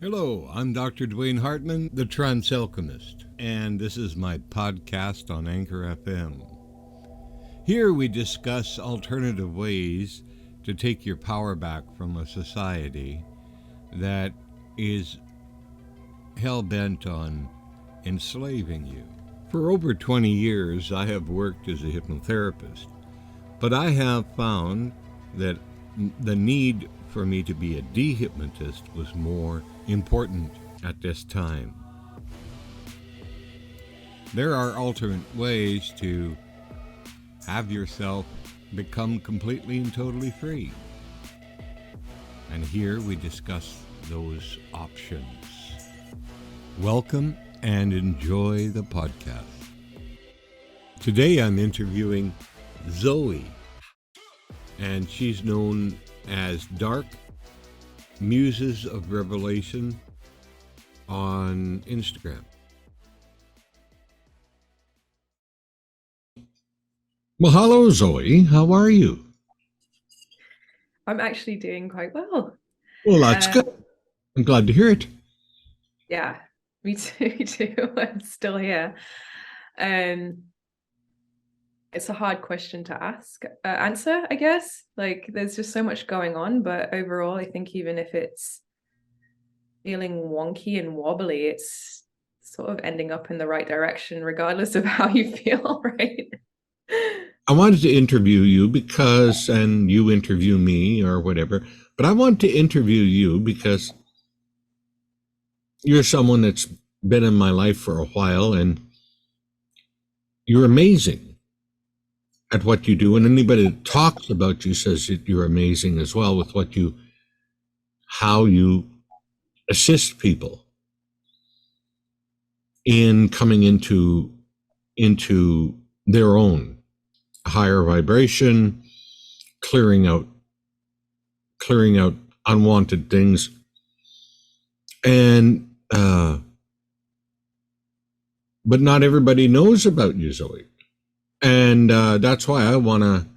Hello, I'm Dr. Dwaine Hartman, the Trance Alchemist, and this is my podcast on Anchor FM. Here we discuss alternative ways to take your power back from a society that is hell-bent on enslaving you. For over 20 years, I have worked as a hypnotherapist, but I have found that the need for me to be a dehypnotist was more important at this time. There are alternate ways to have yourself become completely and totally free. And here we discuss those options. Welcome and enjoy the podcast. Today I'm interviewing Zoe, and she's known as Dark Muses of Revelation on Instagram. Well, hello, Zoe. How are you? I'm actually doing quite well. Well, that's good. I'm glad to hear it. Yeah, me too. I'm still here. It's a hard question to answer, I guess. Like, there's just so much going on, but overall, I think even if it's feeling wonky and wobbly, it's sort of ending up in the right direction, regardless of how you feel, right? I wanted to interview you because, and you interview me or whatever, but I want to interview you because you're someone that's been in my life for a while, and you're amazing at what you do, and anybody that talks about you says that you're amazing as well with how you assist people in coming into their own higher vibration, clearing out unwanted things, and but not everybody knows about you, Zoe. And that's why I wanna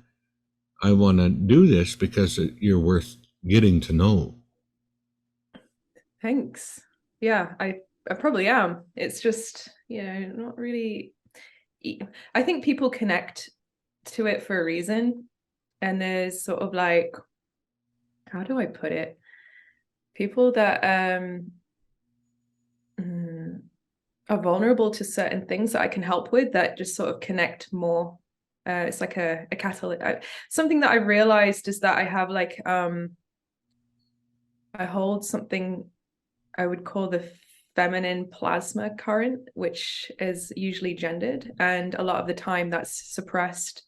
do this, because you're worth getting to know. Thanks. Yeah, I probably am. It's just, not really. I think people connect to it for a reason, and there's sort of like, how do I put it? People that are vulnerable to certain things that I can help with, that just sort of connect more. It's like a catalyst. Something that I realized is that I have like I hold something I would call the feminine plasma current, which is usually gendered, and a lot of the time that's suppressed.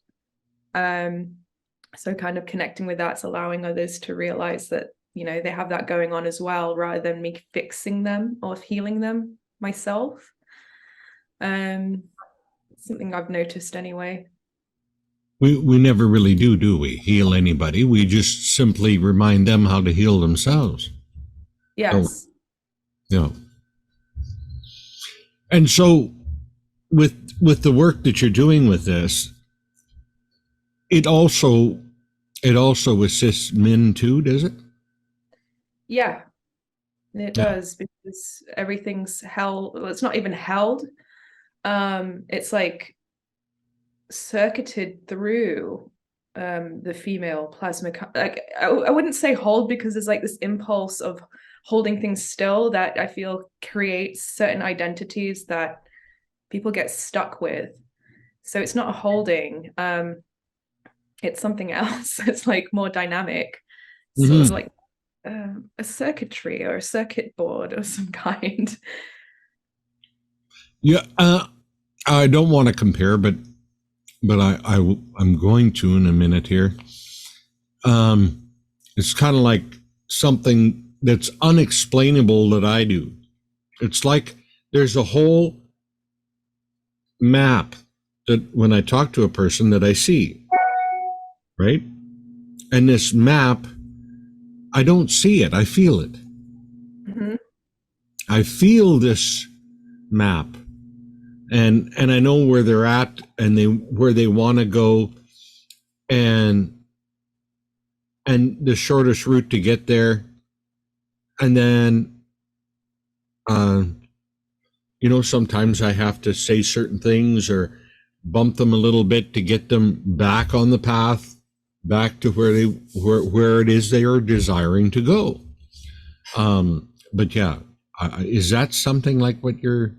So kind of connecting with that's allowing others to realize that, they have that going on as well, rather than me fixing them or healing them myself. Something I've noticed anyway. We never really do we? Heal anybody. We just simply remind them how to heal themselves. Yes. Yeah. And so with the work that you're doing with this, it also assists men too, does it? Yeah, it does, because everything's held. Well, it's not even held. It's like circuited through the female plasma. Like, I wouldn't say hold, because there's like this impulse of holding things still that I feel creates certain identities that people get stuck with. So it's not a holding. It's something else. It's like more dynamic, sort of like a circuitry or a circuit board of some kind. Yeah, I don't want to compare, but I'm going to in a minute here. It's kind of like something that's unexplainable that I do. It's like there's a whole map that when I talk to a person that I see, right? And this map, I don't see it, I feel it. Mm-hmm. I feel this map, and I know where they're at and where they want to go, and the shortest route to get there. And then Uh, sometimes I have to say certain things or bump them a little bit to get them back on the path, back to where it is they are desiring to go. But yeah, is that something like what you're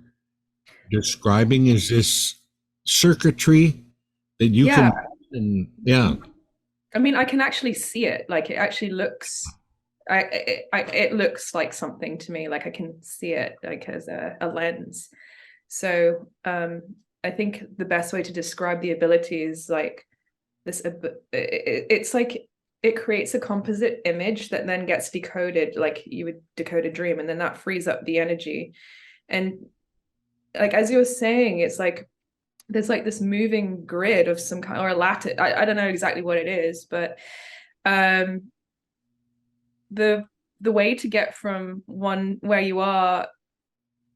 describing? Is this circuitry that you Yeah. can? And yeah, I mean, I can actually see it. Like it actually looks, it looks like something to me. Like I can see it like as a lens. So I think the best way to describe the ability is like this. It's like it creates a composite image that then gets decoded, like you would decode a dream, and then that frees up the energy. And like as you were saying, it's like there's like this moving grid of some kind, or a lattice. I don't know exactly what it is, but um the way to get from one where you are,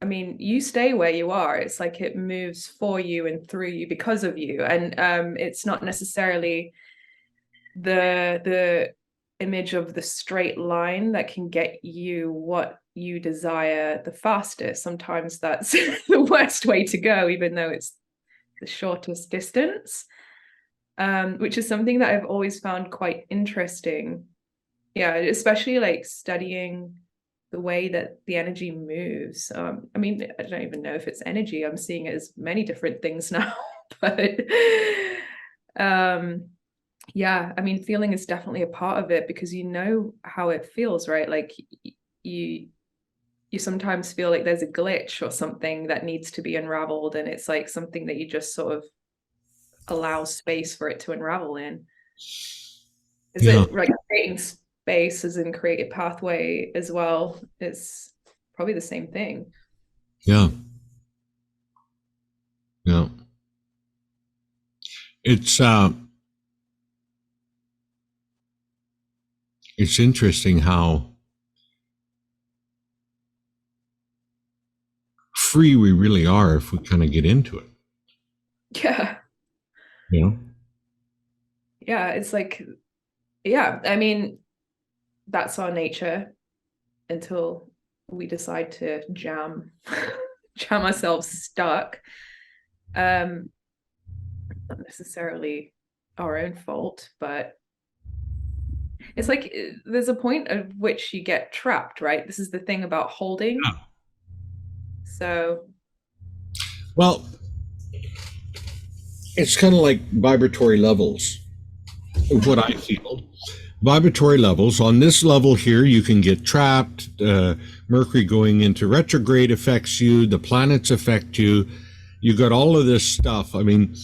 I mean, you stay where you are. It's like it moves for you and through you because of you. And it's not necessarily the image of the straight line that can get you what you desire the fastest. Sometimes that's the worst way to go, even though it's the shortest distance, which is something that I've always found quite interesting. Yeah, especially like studying the way that the energy moves. I mean, I don't even know if it's energy. I'm seeing it as many different things now, but yeah, I mean, feeling is definitely a part of it because you know how it feels, right? Like you sometimes feel like there's a glitch or something that needs to be unraveled, and it's like something that you just sort of allow space for it to unravel in. Is yeah, it like creating space as in create a pathway as well? It's probably the same thing. yeah, yeah. It's it's interesting how free we really are if we kind of get into it. Yeah. You know? Yeah. It's like, yeah, I mean, that's our nature until we decide to jam ourselves stuck. Not necessarily our own fault, but it's like there's a point at which you get trapped, right? This is the thing about holding. So, Well, it's kind of like vibratory levels, what I feel. Vibratory levels. On this level here, you can get trapped. Mercury going into retrograde affects you. The planets affect you. You got all of this stuff. I mean,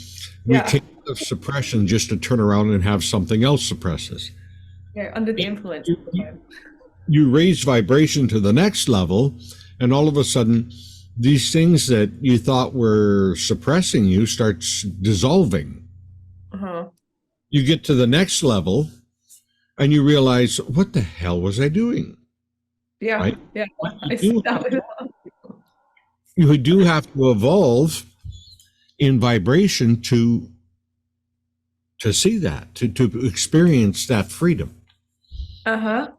we yeah, can't have suppression just to turn around and have something else suppress us. yeah, under the influence You, of the you, time. you raise vibration to the next level, and all of a sudden, these things that you thought were suppressing you starts dissolving. Uh-huh. You get to the next level, and you realize, what the hell was I doing? Yeah, Right? yeah. But I see that with you do have to evolve in vibration to see that, to experience that freedom. uh-huh.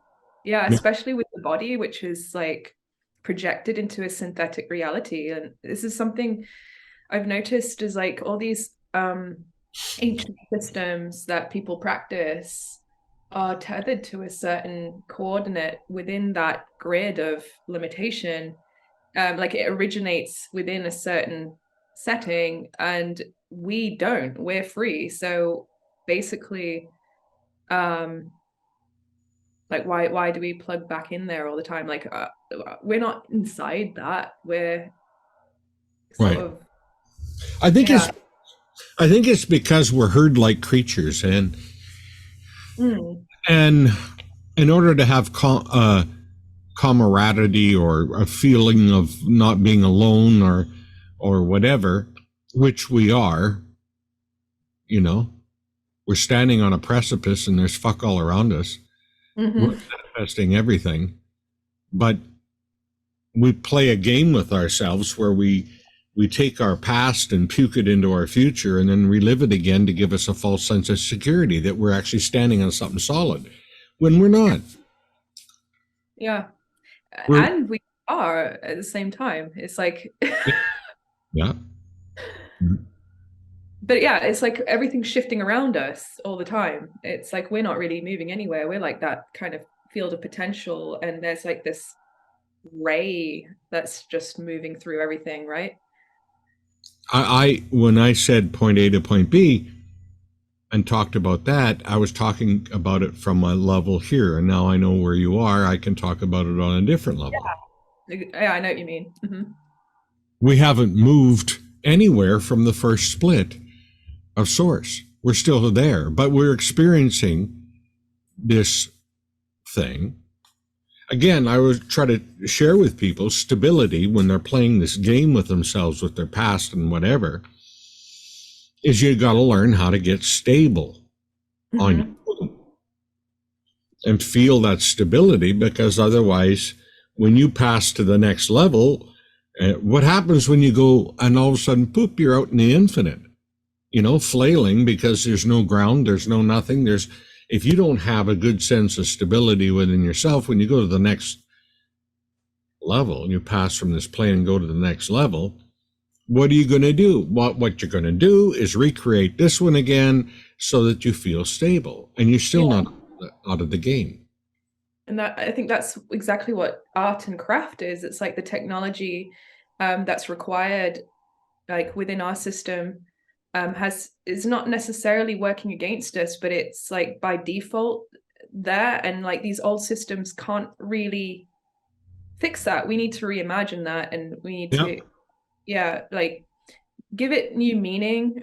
Yeah, Yeah. especially with the body, which is like projected into a synthetic reality. And this is something I've noticed is like all these ancient systems that people practice are tethered to a certain coordinate within that grid of limitation. Like it originates within a certain setting, and we don't. We're free. So basically, um, like why do we plug back in there all the time? Like we're not inside that. We're sort Right. of I think yeah. it's I think it's because we're herd-like creatures, Mm. and in order to have camaraderie or a feeling of not being alone or whatever, which we are, you know, we're standing on a precipice and there's fuck all around us. We're Mm-hmm. manifesting everything, but we play a game with ourselves where we take our past and puke it into our future and then relive it again to give us a false sense of security that we're actually standing on something solid when we're not. Yeah. We're And we are at the same time. It's like Yeah. Mhm. but yeah, it's like everything's shifting around us all the time. It's like we're not really moving anywhere. We're like that kind of field of potential, and there's like this ray that's just moving through everything, right? I when I said point A to point B and talked about that, I was talking about it from a level here, and now I know where you are. I can talk about it on a different level. Yeah, I know what you mean. We haven't moved anywhere from the first split of source. We're still there, but we're experiencing this thing. Again, I would try to share with people stability when they're playing this game with themselves, with their past and whatever, is you got to learn how to get stable on Mm-hmm. you and feel that stability, because otherwise, when you pass to the next level, what happens when you go and all of a sudden, poop, you're out in the infinite, flailing because there's no ground, there's no nothing. If you don't have a good sense of stability within yourself, when you go to the next level and you pass from this plane and go to the next level, what are you going to do? What you're going to do is recreate this one again so that you feel stable, and you're still Yeah. not out of the game. And that, I think that's exactly what art and craft is. It's like the technology that's required, like within our system, is not necessarily working against us, but it's like by default there. And like these old systems can't really fix that. We need to reimagine that, and we need Yeah. to, yeah, like give it new meaning.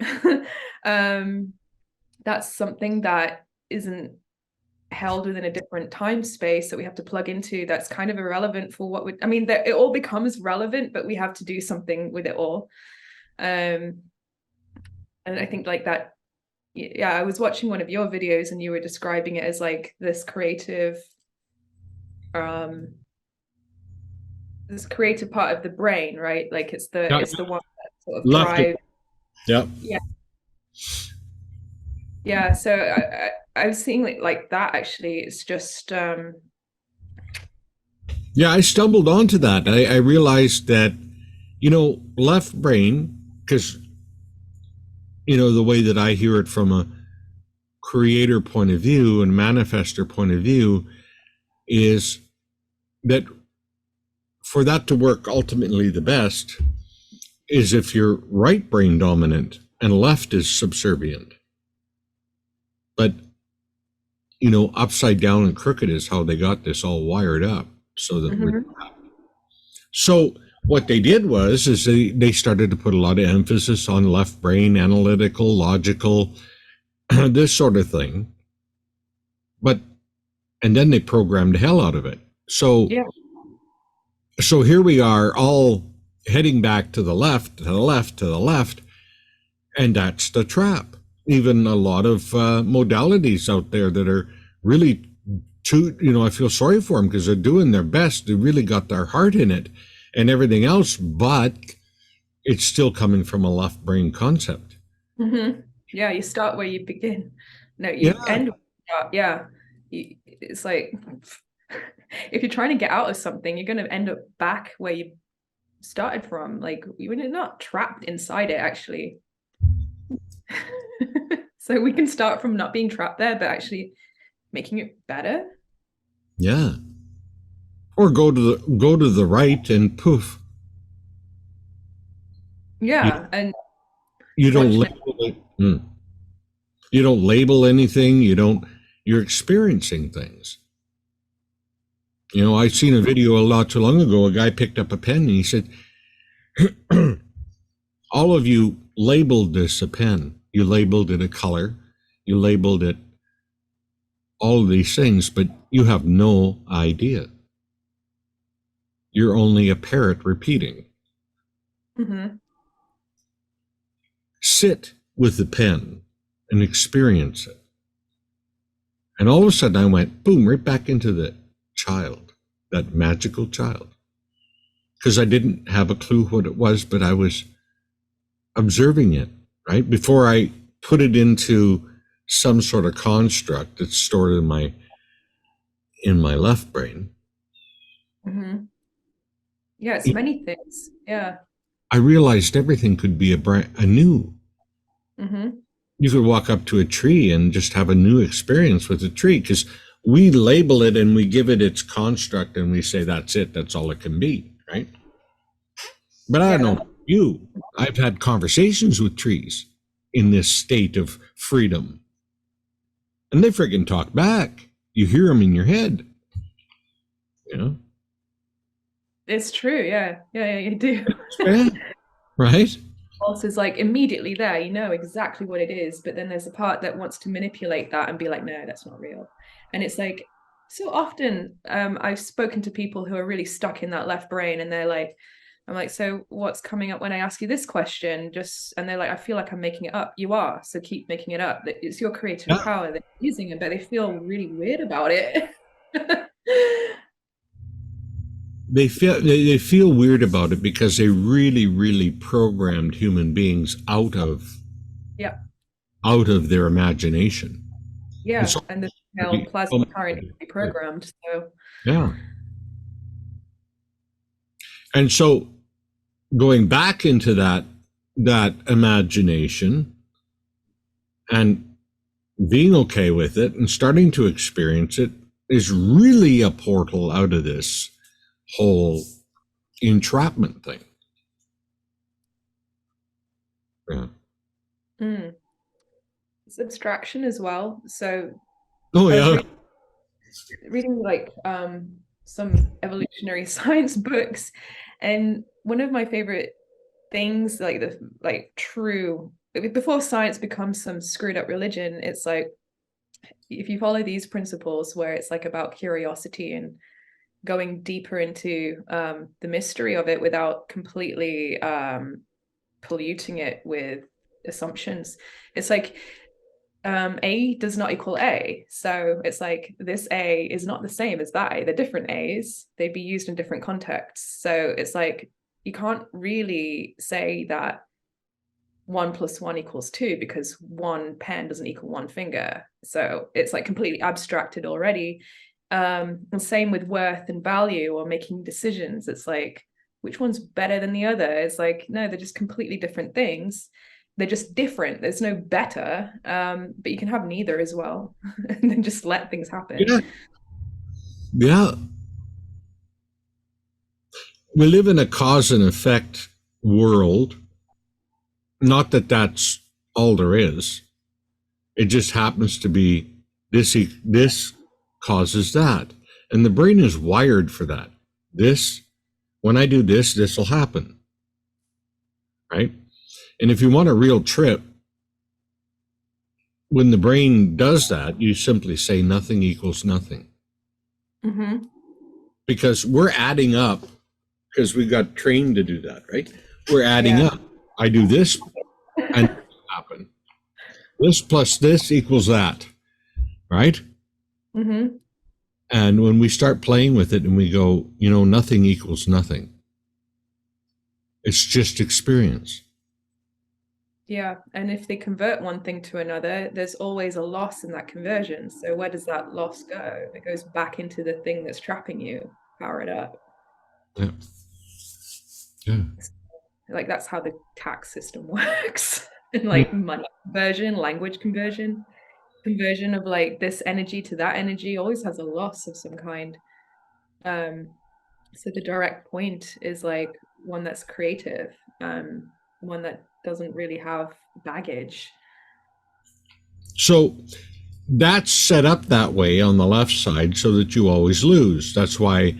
That's something that isn't held within a different time space that we have to plug into, that's kind of irrelevant for what I mean, that it all becomes relevant, but we have to do something with it all. And I think like that, yeah, I was watching one of your videos and you were describing it as like um this creative part of the brain, right? Like Yeah. it's the one that sort of Left it. drives. Yeah. Yeah. Yeah, so I was seeing like that actually. It's just Yeah. I stumbled onto that. I realized that, left brain, because, the way that I hear it from a creator point of view and manifester point of view is that for that to work ultimately the best is if you're right brain dominant and left is subservient. But, upside down and crooked is how they got this all wired up so that we're. mhm, So what they did is they started to put a lot of emphasis on left brain, analytical, logical, this sort of thing. But, and then they programmed the hell out of it. So, yeah. so here we are all heading back to the left, to the left, to the left. And that's the trap. Even a lot of modalities out there that are really I feel sorry for them because they're doing their best. They really got their heart in it and everything else, but it's still coming from a left brain concept. Yeah, you start where you begin. No, Yeah. you end where you start. Yeah. It's like if you're trying to get out of something, you're going to end up back where you started from. Like you're not trapped inside it, actually. So we can start from not being trapped there, but actually making it better. Yeah. Or go to the right and poof. You, Yeah. And you don't watching it. label it. You don't label anything. You're experiencing things. I seen a video a lot too long ago. A guy picked up a pen and he said, all of you labeled this a pen. You labeled it a color. You labeled it all of these things, but you have no idea. You're only a parrot repeating. Mhm. Sit with the pen and experience it. And all of a sudden I went, boom, right back into the child, that magical child. Because I didn't have a clue what it was, but I was observing it, right? Before I put it into some sort of construct that's stored in my left brain. Mhm. Yeah, it's many things. Yeah. I realized everything could be a new. Mm-hmm. You could walk up to a tree and just have a new experience with the tree, because we label it and we give it its construct and we say that's it, that's all it can be, right? But I don't know Yeah. about you. I've had conversations with trees in this state of freedom, and they friggin' talk back. You hear them in your head, you know? It's true. Yeah. Yeah, you do. Yeah, right? Pulse is like immediately there, you know exactly what it is, but then there's a part that wants to manipulate that and be like, no, that's not real. And it's like, so often I've spoken to people who are really stuck in that left brain, and they're like, I'm like, so what's coming up when I ask you this question? Just, and they're like, I feel like I'm making it up. You are, so keep making it up. It's your creative Yeah. power that you're using it, but they feel really weird about it. They feel weird about it because they really programmed human beings Yeah. out of their imagination. It's Yeah. all And the pretty plasma current needs to be complicated. programmed. So Yeah. And so going back into that imagination and being okay with it and starting to experience it is really a portal out of this whole entrapment thing. Yeah. mm. It's abstraction as well. So Oh I was yeah. reading like some evolutionary science books, and one of my favorite things, like the like true before science becomes some screwed up religion, it's like if you follow these principles where it's like about curiosity and going deeper into the mystery of it without completely polluting it with assumptions. It's like A does not equal A. So it's like this A is not the same as that A. They're different A's. They'd be used in different contexts. So it's like you can't really say that 1 + 1 = 2 because one pen doesn't equal one finger. So it's like completely abstracted already. And same with worth and value or making decisions. It's like, which one's better than the other? It's like, no, they're just completely different things. They're just different. There's no better, but you can have neither as well, and then just let things happen. Yeah. Yeah. We live in a cause and effect world. Not that that's all there is. It just happens to be this causes that. And the brain is wired for that. This, when I do this, this will happen. Right? And if you want a real trip, when the brain does that, you simply say nothing equals nothing. Mm-hmm. Because we're adding up, because we got trained to do that, right? We're adding Yeah. up. I do this and it will happen. This plus this equals that, right? Mm-hmm. And when we start playing with it and we go, nothing equals nothing, it's just experience. Yeah. And if they convert one thing to another, there's always a loss in that conversion. So where does that loss go? It goes back into the thing that's trapping you. Power it up. Yeah. Yeah. Like that's how the tax system works. And like money conversion, language conversion of like this energy to that energy always has a loss of some kind. So the direct point is like one that's creative, one that doesn't really have baggage. So that's set up that way on the left side so that you always lose. That's why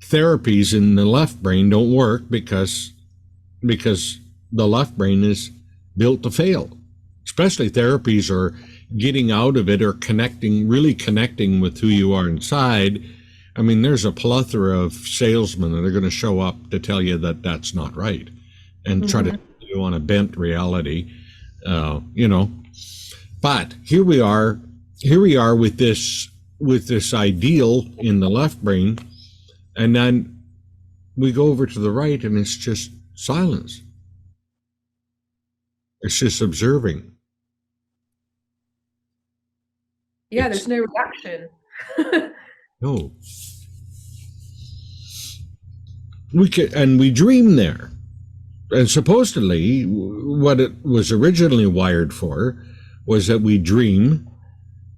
therapies in the left brain don't work, because the left brain is built to fail. Especially therapies are getting out of it or really connecting with who you are inside. I mean, there's a plethora of salesmen that are going to show up to tell you that that's not right and try to put you on a bent reality, But here we are with this ideal in the left brain, and then we go over to the right and it's just silence. It's just observing. Yeah, there's no reaction. No. we dream there. And supposedly, what it was originally wired for was that we dream,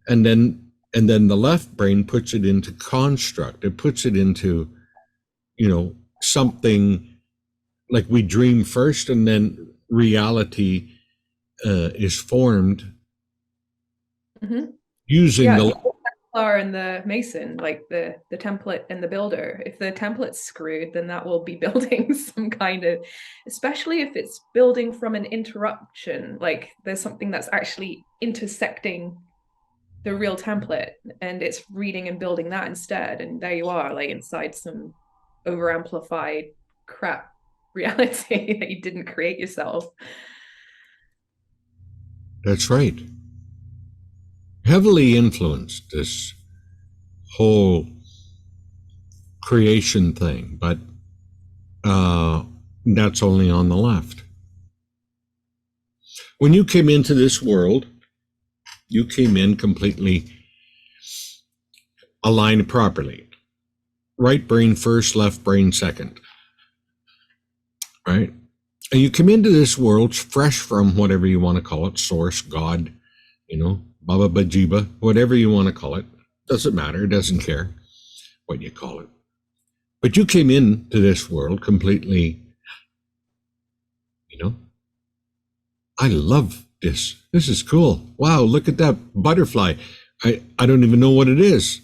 and then the left brain puts it into construct. It puts it into, something like we dream first, and then reality is formed using the Templar and the Mason, like the template and the builder. If the template's screwed, then that will be building some kind of, especially if it's building from an interruption, like there's something that's actually intersecting the real template and it's reading and building that instead. And there you are, like inside some over amplified crap reality that you didn't create yourself. That's right. Heavily influenced this whole creation thing, but that's only on the left. When you came into this world, you came in completely aligned properly. Right brain first, left brain second. Right? And you come into this world fresh from whatever you want to call it, source, God, Baba Bajiba, whatever you want to call it. Doesn't matter, it doesn't care what you call it. But you came into this world completely, I love this. This is cool. Wow, look at that butterfly. I don't even know what it is.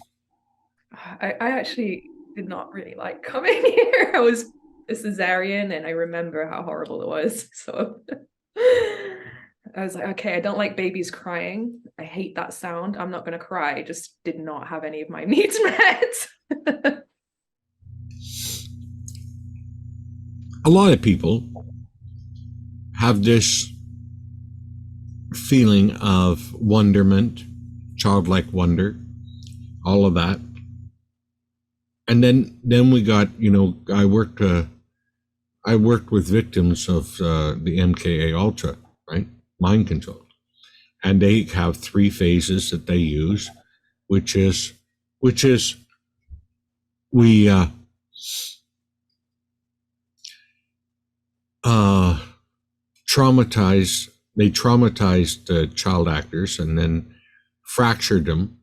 I actually did not really like coming here. I was a cesarean and I remember how horrible it was. So I was like, okay, I don't like babies crying. I hate that sound. I'm not going to cry. I just did not have any of my needs met. A lot of people have this feeling of wonderment, childlike wonder, all of that. And then we got, I worked with victims of the MKA Ultra, right? Mind control. And they have 3 phases that they use, which is we traumatized child actors and then fractured them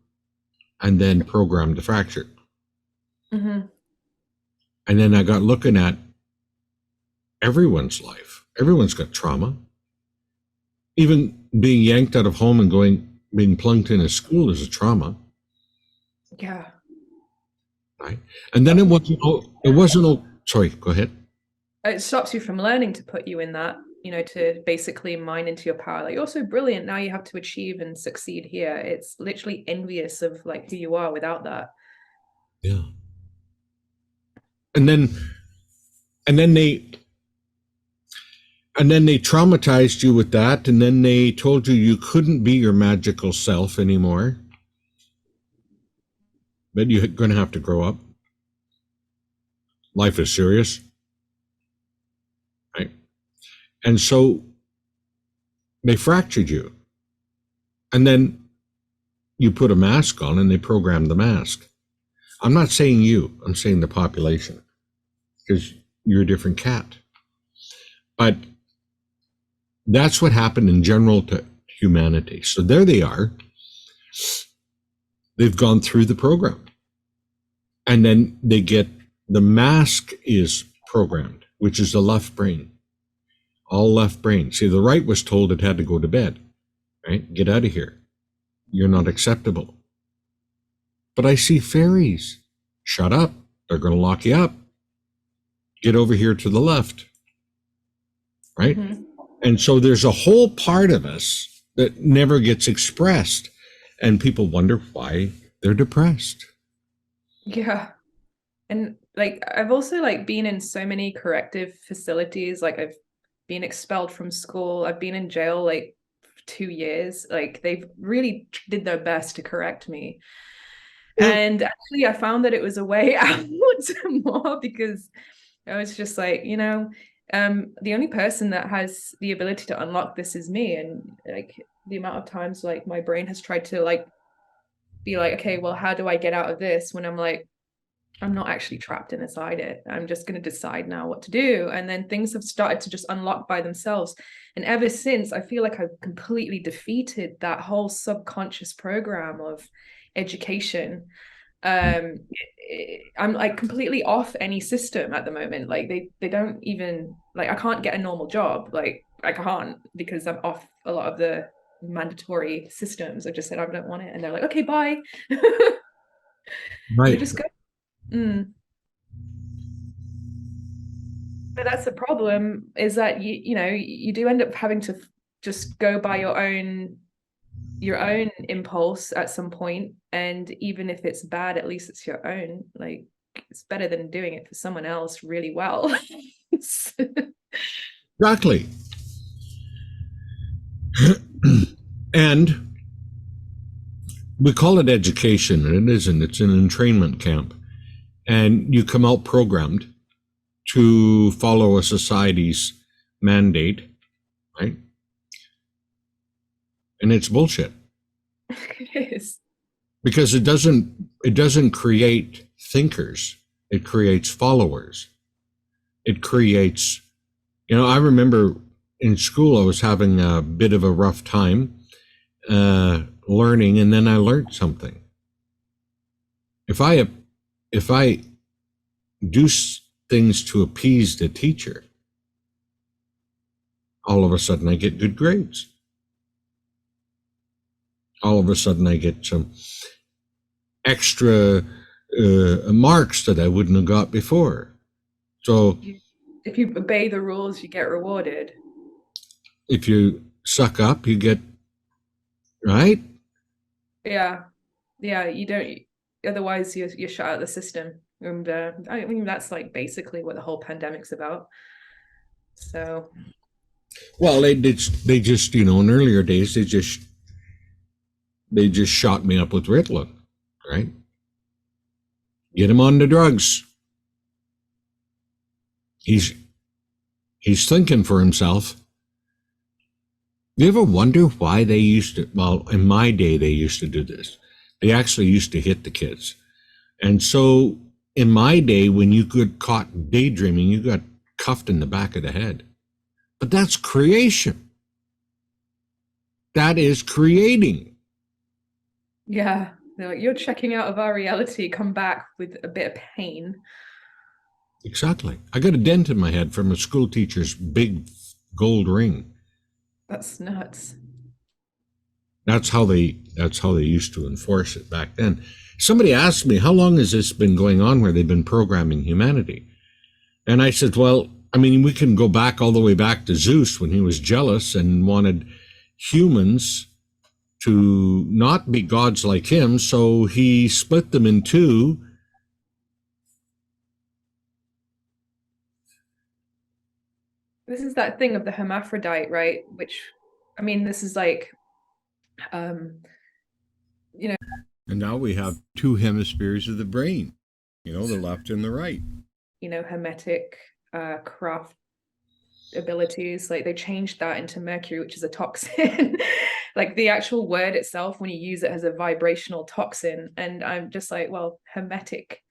and then programmed the fracture. Mm-hmm. And then I got looking at everyone's life. Everyone's got trauma. Even being yanked out of home and being plunked in a school is a trauma. Yeah. Right. And then it wasn't, sorry, go ahead. It stops you from learning to put you in that, to basically mine into your power. Like, you're so brilliant. Now you have to achieve and succeed here. It's literally envious of like who you are without that. Yeah. And then they traumatized you with that, and then they told you couldn't be your magical self anymore. But you're going to have to grow up. Life is serious. Right? And so they fractured you. And then you put a mask on and they programmed the mask. I'm not saying you, I'm saying the population, because you're a different cat. But that's what happened in general to humanity. So there they are. They've gone through the program. And then they get, the mask is programmed, which is the left brain. All left brain. See, the right was told it had to go to bed, right? Get out of here. You're not acceptable. But I see fairies. Shut up. They're going to lock you up. Get over here to the left. Right? Mm-hmm. And so there's a whole part of us that never gets expressed. And people wonder why they're depressed. Yeah. And like, I've also like been in so many corrective facilities. Like, I've been expelled from school. I've been in jail like 2 years. Like, they've really did their best to correct me. Yeah. And actually I found that it was a way out more, because I was just like, the only person that has the ability to unlock this is me. And like, the amount of times like my brain has tried to like be like, okay, well, how do I get out of this, when I'm like, I'm not actually trapped inside it. I'm just going to decide now what to do. And then things have started to just unlock by themselves. And ever since, I feel like I've completely defeated that whole subconscious program of education. I'm like completely off any system at the moment. Like they don't even, like, I can't get a normal job. Like I can't, because I'm off a lot of the mandatory systems. I just said I don't want it, and they're like, okay, bye. You Right. just go. Mm. But that's the problem, is that you do end up having to just go by your own impulse at some point, and even if it's bad, at least it's your own. Like, it's better than doing it for someone else really well. Exactly. And we call it education, and it isn't. It's an entrainment camp. And you come out programmed to follow a society's mandate, right? And it's bullshit. It is. Because it doesn't create thinkers. It creates followers. It creates, I remember in school I was having a bit of a rough time learning, and then I learned something. If I do things to appease the teacher, all of a sudden I get good grades. All of a sudden I get some extra marks that I wouldn't have got before. So if you obey the rules, you get rewarded. if you suck up, you get, right? Yeah. You don't, otherwise you're shut out of the system. And I mean, that's like basically what the whole pandemic's about. So Well, they just in earlier days they just shot me up with Ritalin, right? Get him on the drugs. He's thinking for himself. You ever wonder why they used to? Well, in my day, they used to do this. They actually used to hit the kids, and so in my day, when you got caught daydreaming, you got cuffed in the back of the head. But that's creation. That is creating. yeah, they're like, you're checking out of our reality, come back with a bit of pain. Exactly. I got a dent in my head from a school teacher's big gold ring. That's nuts. That's how they used to enforce it back then. Somebody asked me, how long has this been going on where they've been programming humanity? And I said, well, I mean, we can go back all the way back to Zeus when he was jealous and wanted humans to not be gods like him, so he split them in two. This is that thing of the hermaphrodite, right? Which, I mean, this is like, you know, And now we have two hemispheres of the brain, the left and the right. hermetic craft abilities. Like, they changed that into mercury, which is a toxin. Like, the actual word itself, when you use it, has a vibrational toxin. And I'm just like, well, hermetic.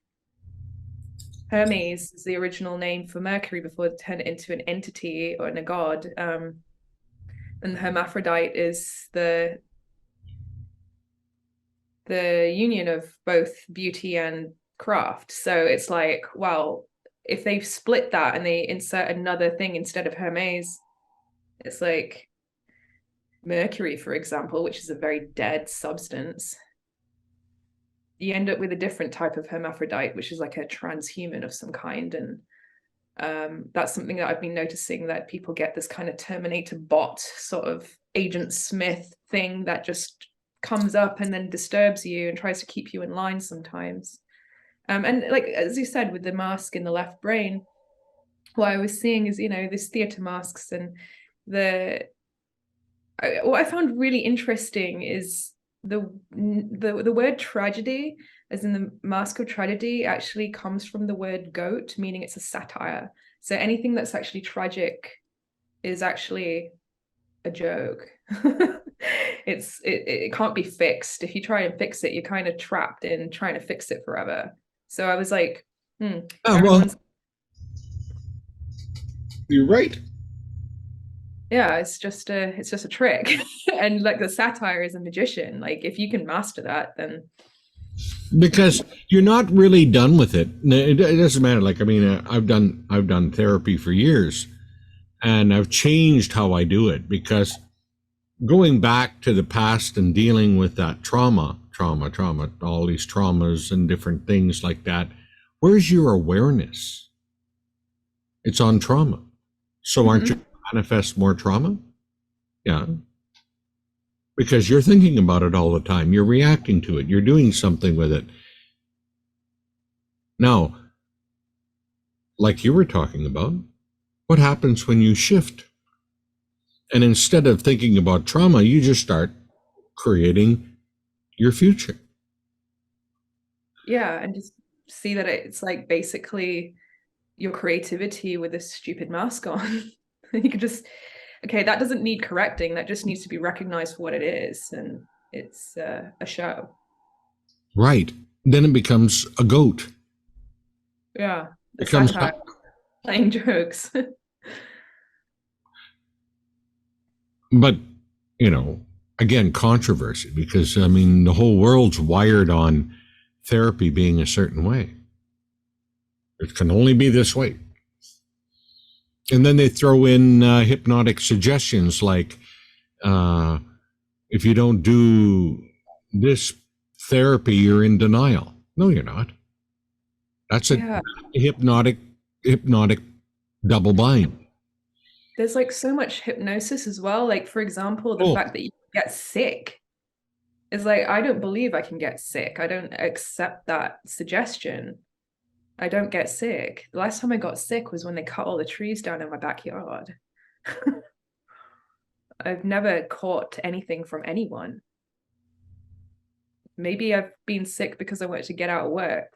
Hermes is the original name for Mercury before it turned it into an entity or a god. And the hermaphrodite is the union of both beauty and craft. So it's like, well, if they split that and they insert another thing instead of Hermes, it's like Mercury, for example, which is a very dead substance. You end up with a different type of hermaphrodite, which is like a transhuman of some kind. And that's something that I've been noticing, that people get this kind of Terminator bot sort of Agent Smith thing that just comes up and then disturbs you and tries to keep you in line sometimes. And like, as you said, with the mask in the left brain, what I was seeing is, this theater masks, and what I found really interesting is the word tragedy, as in the mask of tragedy, actually comes from the word goat, meaning it's a satire. So anything that's actually tragic is actually a joke. It can't be fixed. If you try and fix it, you're kind of trapped in trying to fix it forever. So I was like, Well, everyone's, you're right. yeah, it's just a trick. And like the satire is a magician. Like if you can master that, then Because you're not really done with it. It doesn't matter. Like, I mean, I've done therapy for years, and I've changed how I do it, because going back to the past and dealing with that trauma, all these traumas and different things like that, where's your awareness? It's on trauma. So aren't you manifest more trauma? Yeah. Because you're thinking about it all the time. You're reacting to it. You're doing something with it. Now, like you were talking about, what happens when you shift? And instead of thinking about trauma, you just start creating your future. yeah, and just see that it's like basically your creativity with this stupid mask on. You could just, okay, that doesn't need correcting. That just needs to be recognized for what it is, and it's a show. Right. Then it becomes a goat. Yeah, the Becomes satire, playing jokes. But, again, controversy, because, I mean, the whole world's wired on therapy being a certain way. It can only be this way. And then they throw in hypnotic suggestions like, if you don't do this therapy, you're in denial. No, you're not. That's a hypnotic double bind. There's like so much hypnosis as well. Like, for example, the fact that you get sick is like, I don't believe I can get sick. I don't accept that suggestion. I don't get sick. The last time I got sick was when they cut all the trees down in my backyard. I've never caught anything from anyone. Maybe I've been sick because I wanted to get out of work.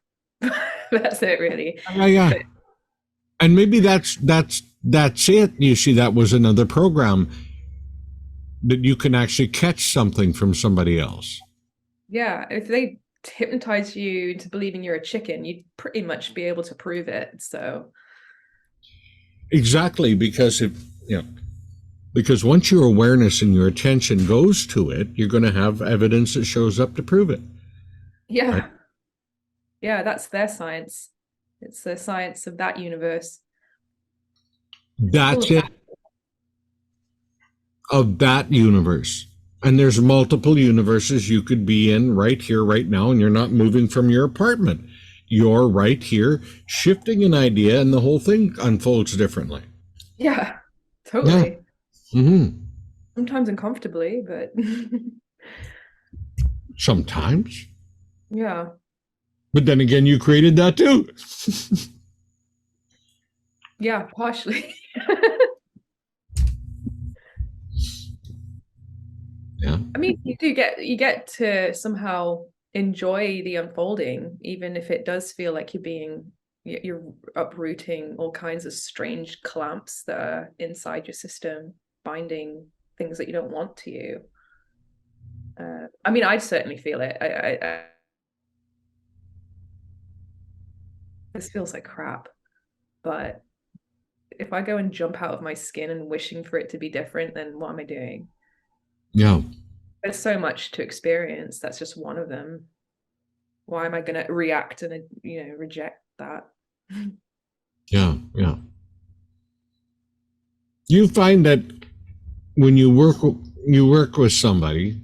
That's it, really. Yeah. But, and maybe that's it. You see, that was another program that you can actually catch something from somebody else. Yeah, if they hypnotize you into believing you're a chicken, you'd pretty much be able to prove it. So exactly, because because once your awareness and your attention goes to it, you're going to have evidence that shows up to prove it. Yeah. Right? Yeah, that's their science. It's the science of that universe. That's it. Of that universe. And there's multiple universes you could be in right here, right now, and you're not moving from your apartment. You're right here, shifting an idea, and the whole thing unfolds differently. Yeah, totally. Yeah. Mm-hmm. Sometimes uncomfortably, but sometimes. Yeah. But then again, you created that too. Yeah, partially. Yeah. I mean, you get to somehow enjoy the unfolding, even if it does feel like you're uprooting all kinds of strange clamps that are inside your system, binding things that you don't want to you. I mean, I'd certainly feel it. This feels like crap, but if I go and jump out of my skin and wishing for it to be different, then what am I doing? Yeah. There's so much to experience. That's just one of them. Why am I going to react and reject that? Yeah. You find that when you work with somebody,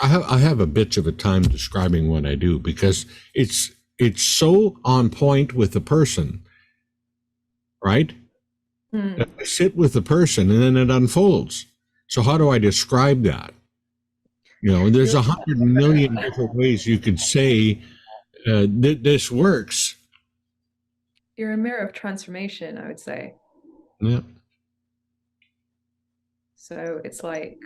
I have a bit of a time describing what I do, because it's so on point with the person, right? I sit with the person and then it unfolds. So how do I describe that? There's 100 million different ways you could say this works. You're a mirror of transformation, I would say. Yeah. So it's like,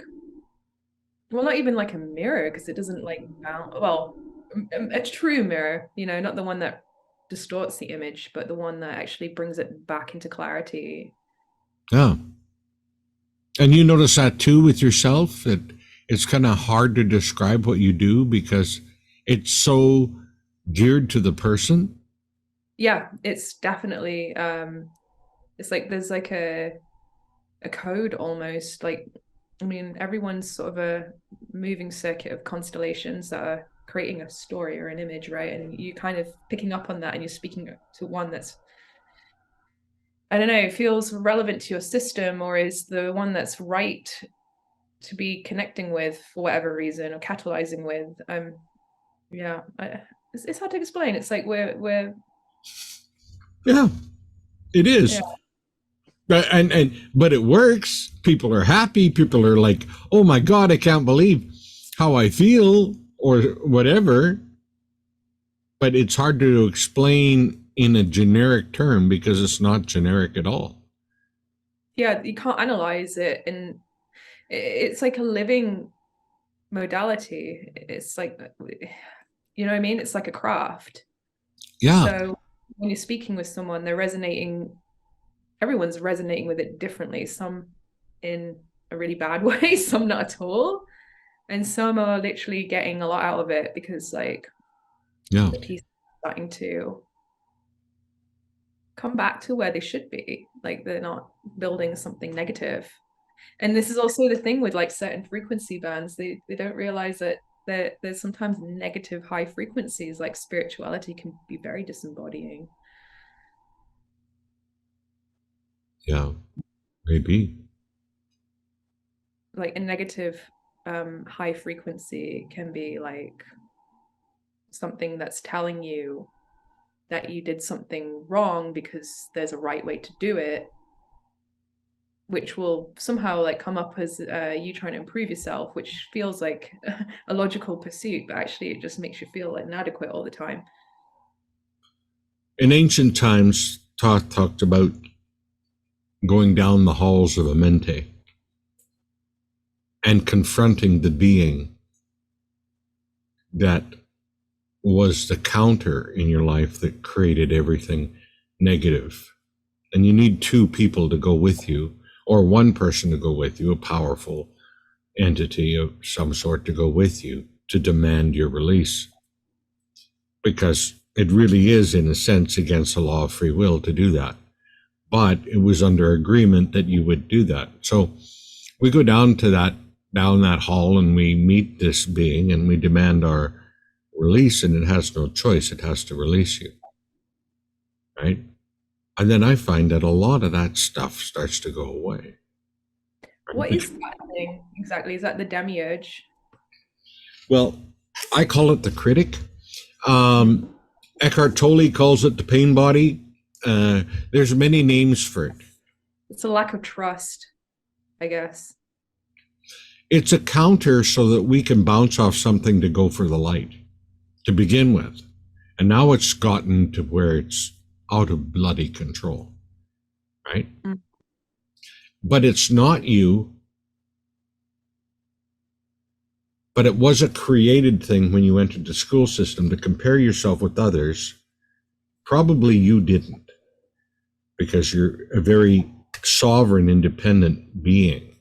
well, not even like a mirror, because it doesn't like well, a true mirror, not the one that distorts the image, but the one that actually brings it back into clarity. Yeah. And you notice that too with yourself, that it's kind of hard to describe what you do because it's so geared to the person? Yeah, it's definitely it's like there's like a code almost. Like, I mean, everyone's sort of a moving circuit of constellations that are creating a story or an image, right? And you kind of picking up on that, and you're speaking to one that's, I don't know, feels relevant to your system, or is the one that's right to be connecting with for whatever reason, or catalyzing with. Yeah, it's hard to explain. It's like we're Yeah, it is. yeah. But it works. People are happy. People are like, oh my God, I can't believe how I feel or whatever. But it's hard to explain in a generic term because it's not generic at all. Yeah, you can't analyze it, and it's like a living modality. It's like, you know what I mean? It's like a craft. Yeah. So when you're speaking with someone, they're resonating, everyone's resonating with it differently. Some in a really bad way, some not at all. And some are literally getting a lot out of it because like Yeah. the piece is starting to come back to where they should be. Like they're not building something negative. And this is also the thing with like certain frequency bands. They don't realize that there's sometimes negative high frequencies. Like spirituality can be very disembodying. Yeah. Maybe. Like a negative high frequency can be like something that's telling you that you did something wrong because there's a right way to do it, which will somehow like come up as you trying to improve yourself, which feels like a logical pursuit, but actually it just makes you feel like inadequate all the time. In ancient times, Thoth talked about going down the halls of Amente and confronting the being that was the counter in your life that created everything negative. And you need two people to go with you, or one person to go with you, a powerful entity of some sort to go with you to demand your release. Because it really is, in a sense, against the law of free will to do that. But it was under agreement that you would do that. So we go down that hall, and we meet this being, and we demand our release, and it has no choice. It has to release you. Right? And then I find that a lot of that stuff starts to go away. Right? What is that thing exactly? Is that the demiurge? Well, I call it the critic. Eckhart Tolle calls it the pain body. There's many names for it. It's a lack of trust, I guess. It's a counter so that we can bounce off something to go for the light to begin with. And now it's gotten to where it's out of bloody control, right? Mm. But it's not you. But it was a created thing when you entered the school system to compare yourself with others. Probably you didn't, because you're a very sovereign, independent being.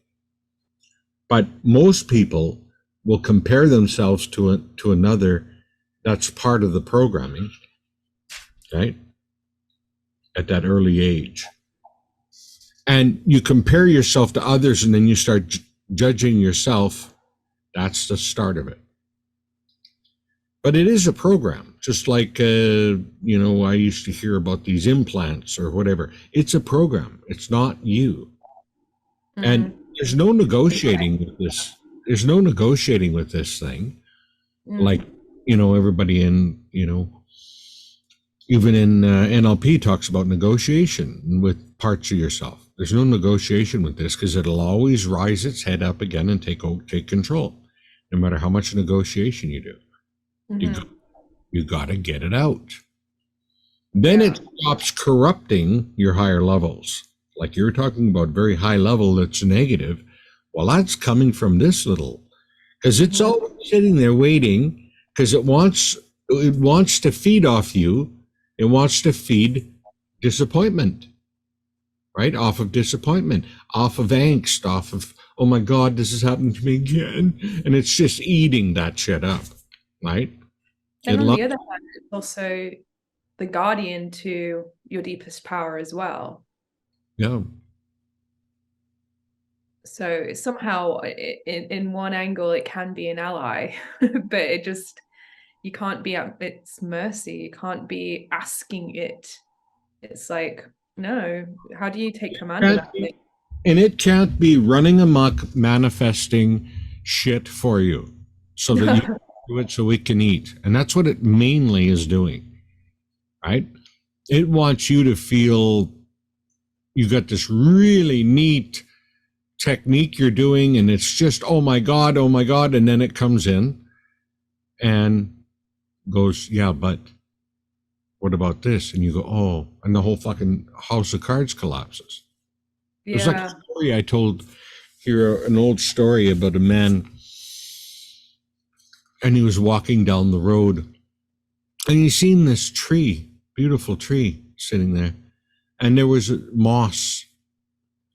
But most people will compare themselves to another. That's part of the programming, right? At that early age. And you compare yourself to others, and then you start judging yourself. That's the start of it. But it is a program, just like, I used to hear about these implants or whatever. It's a program. It's not you. Mm-hmm. And there's no negotiating with this. There's no negotiating with this thing. Mm-hmm. Like, everybody in, even in NLP talks about negotiation with parts of yourself. There's no negotiation with this because it'll always rise its head up again and take control, no matter how much negotiation you do. Mm-hmm. You got to get it out. Then it stops corrupting your higher levels. Like you're talking about very high level that's negative. Well, that's coming from this little, because it's always sitting there waiting because it wants to feed off you. It wants to feed disappointment, right? Off of disappointment, off of angst, off of, oh my God, this is happening to me again. And it's just eating that shit up, right? And on the other hand, it's also the guardian to your deepest power as well. Yeah. So somehow in one angle it can be an ally, but it just, you can't be at its mercy. You can't be asking it. It's like, no, how do you take command of that thing? And it can't be running amok manifesting shit for you so that you do it so it can eat. And that's what it mainly is doing, right? It wants you to feel you got this really neat technique you're doing, and it's just, oh my God. And then it comes in and goes, yeah, but what about this? And you go, oh, and the whole fucking house of cards collapses. Yeah. It was like a story I told here, an old story about a man, and he was walking down the road, and he seen this tree, beautiful tree, sitting there, and there was moss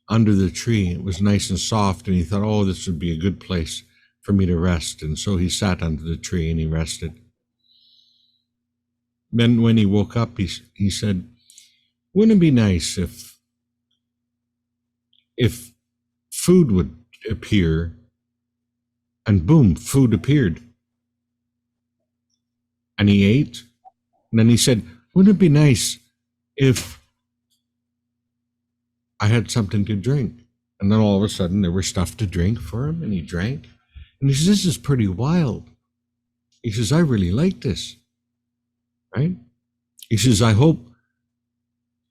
under the tree. It was nice and soft, and he thought, oh, this would be a good place for me to rest. And so he sat under the tree and he rested. Then when he woke up, he said, wouldn't it be nice if food would appear, and boom, food appeared. And he ate. And then he said, wouldn't it be nice if I had something to drink? And then all of a sudden there was stuff to drink for him, and he drank. And he says, this is pretty wild. He says, I really like this. Right? He says, I hope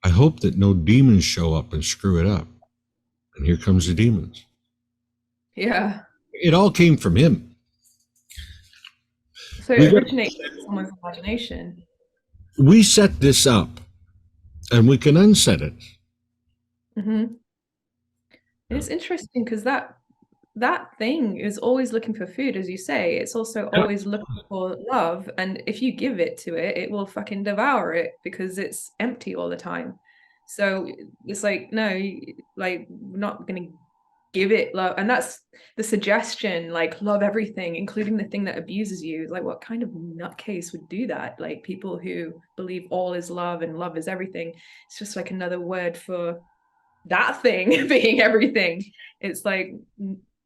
that no demons show up and screw it up. And here comes the demons. Yeah. It all came from him. So it originates from someone's imagination. We set this up, and we can unset it. Mm-hmm. It's interesting because that thing is always looking for food, as you say. It's also always looking for love, and if you give it to it, it will fucking devour it because it's empty all the time. So it's like, no, like, we're not gonna give it love. And that's the suggestion, like, love everything, including the thing that abuses you. Like, what kind of nutcase would do that? Like, people who believe all is love and love is everything. It's just like another word for that thing being everything. It's like,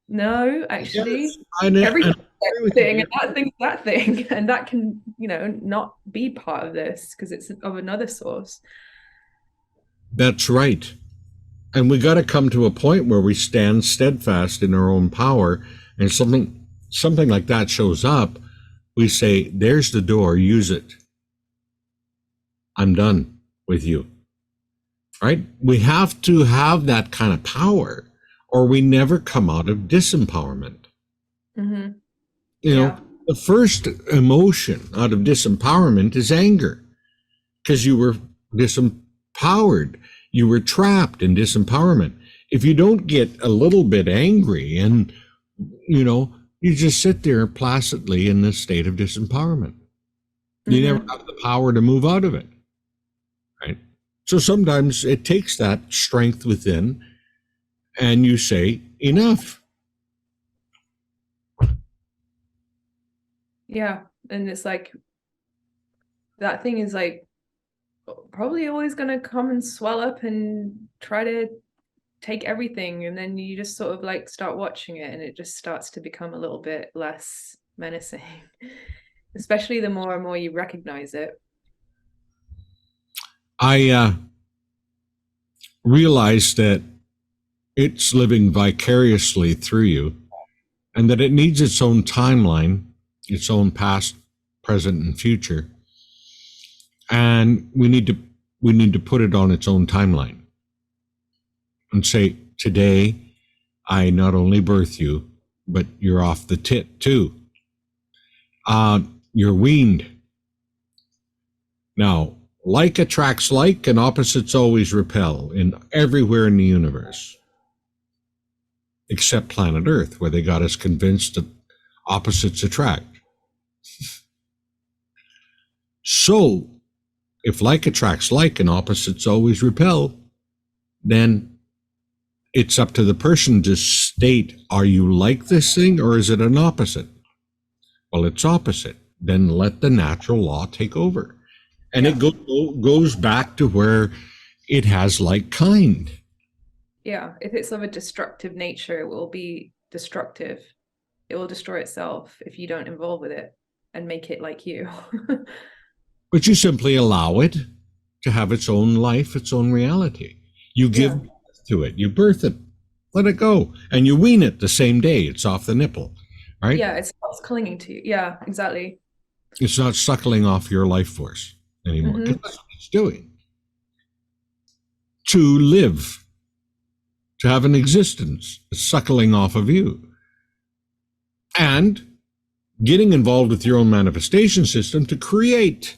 no, actually, everything's that thing, and that thing's that thing, and that can, not be part of this because it's of another source. That's right. And we got to come to a point where we stand steadfast in our own power, and something like that shows up, we say, there's the door, use it. I'm done with you. Right? We have to have that kind of power, or we never come out of disempowerment. Mm-hmm. You know, the first emotion out of disempowerment is anger, because you were disempowered. You were trapped in disempowerment. If you don't get a little bit angry and, you just sit there placidly in this state of disempowerment. You never have the power to move out of it. Right? So sometimes it takes that strength within, and you say, enough. Yeah. And it's like, that thing is like probably always going to come and swell up and try to take everything. And then you just sort of like start watching it, and it just starts to become a little bit less menacing, especially the more and more you recognize it. I realized that it's living vicariously through you, and that it needs its own timeline, its own past, present, and future. And we need to put it on its own timeline and say, today, I not only birth you, but you're off the tit too. You're weaned. Now, like attracts like, and opposites always repel everywhere in the universe, except planet Earth, where they got us convinced that opposites attract. So, if like attracts like and opposites always repel, then it's up to the person to state, are you like this thing or is it an opposite? Well, it's opposite. then let the natural law take over. And it goes back to where it has like kind. Yeah, if it's of a destructive nature, it will be destructive. It will destroy itself if you don't involve with it and make it like you. But you simply allow it to have its own life, its own reality. You give birth to it, you birth it, let it go, and you wean it the same day. It's off the nipple, right? Yeah, it's clinging to you. Yeah, exactly. It's not suckling off your life force anymore. Because that's what it's doing. To live, to have an existence, it's suckling off of you. And getting involved with your own manifestation system to create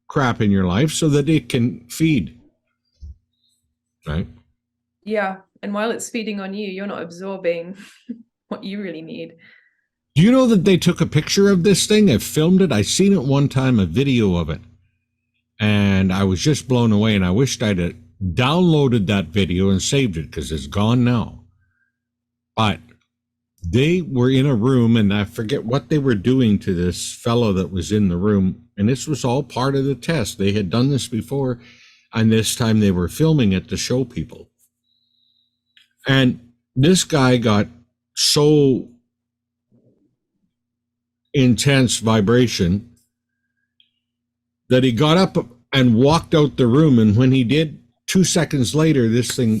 crap in your life so that it can feed. Right? Yeah. And while it's feeding on you, you're not absorbing what you really need. Do you know that they took a picture of this thing? I filmed it. I seen it one time, a video of it. And I was just blown away, and I wished I'd have downloaded that video and saved it because it's gone now. But they were in a room, and I forget what they were doing to this fellow that was in the room. And this was all part of the test. They had done this before, and this time they were filming it to show people. And this guy got so intense vibration that he got up and walked out the room. And when he did, 2 seconds later, this thing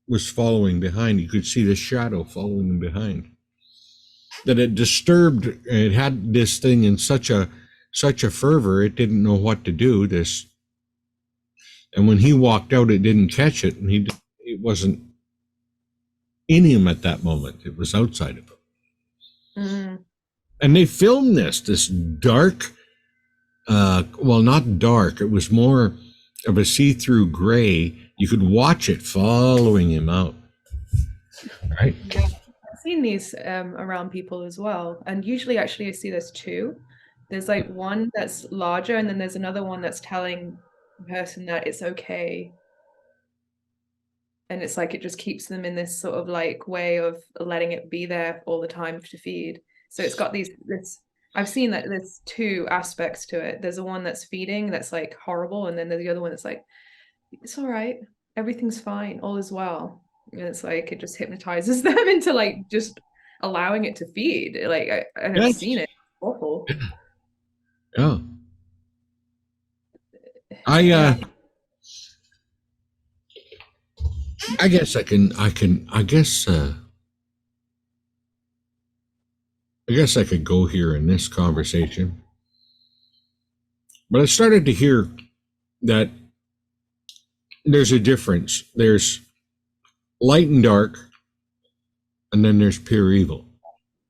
was following behind. You could see the shadow following him behind. That it disturbed, it had this thing in such a fervor, it didn't know what to do. And when he walked out, it didn't catch it, and it wasn't in him at that moment. It was outside of him. Mm. And they filmed this dark, well, not dark. It was more of a see-through gray. You could watch it following him out. Right? Yeah. I've seen these around people as well. And usually, actually, I see this too. There's like one that's larger, and then there's another one that's telling the person that it's okay. And it's like it just keeps them in this sort of like way of letting it be there all the time to feed. So it's got I've seen that there's two aspects to it. There's the one that's feeding, that's like horrible, and then there's the other one that's like, it's all right, everything's fine, all is well. And it's like it just hypnotizes them into like just allowing it to feed. Like I've seen it. It's awful. Yeah. I guess I could go here in this conversation. But I started to hear that there's a difference. There's light and dark, and then there's pure evil,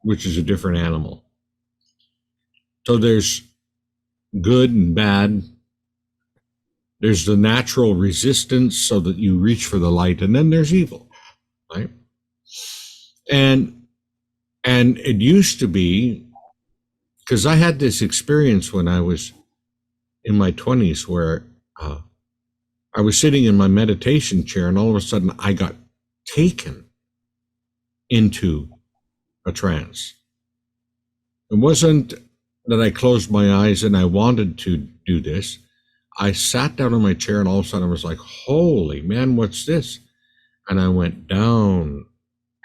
which is a different animal. So there's good and bad. There's the natural resistance so that you reach for the light, and then there's evil, right? And it used to be, because I had this experience when I was in my 20s where I was sitting in my meditation chair, and all of a sudden I got taken into a trance. It wasn't that I closed my eyes and I wanted to do this. I sat down in my chair, and all of a sudden I was like, holy man, what's this? And I went down.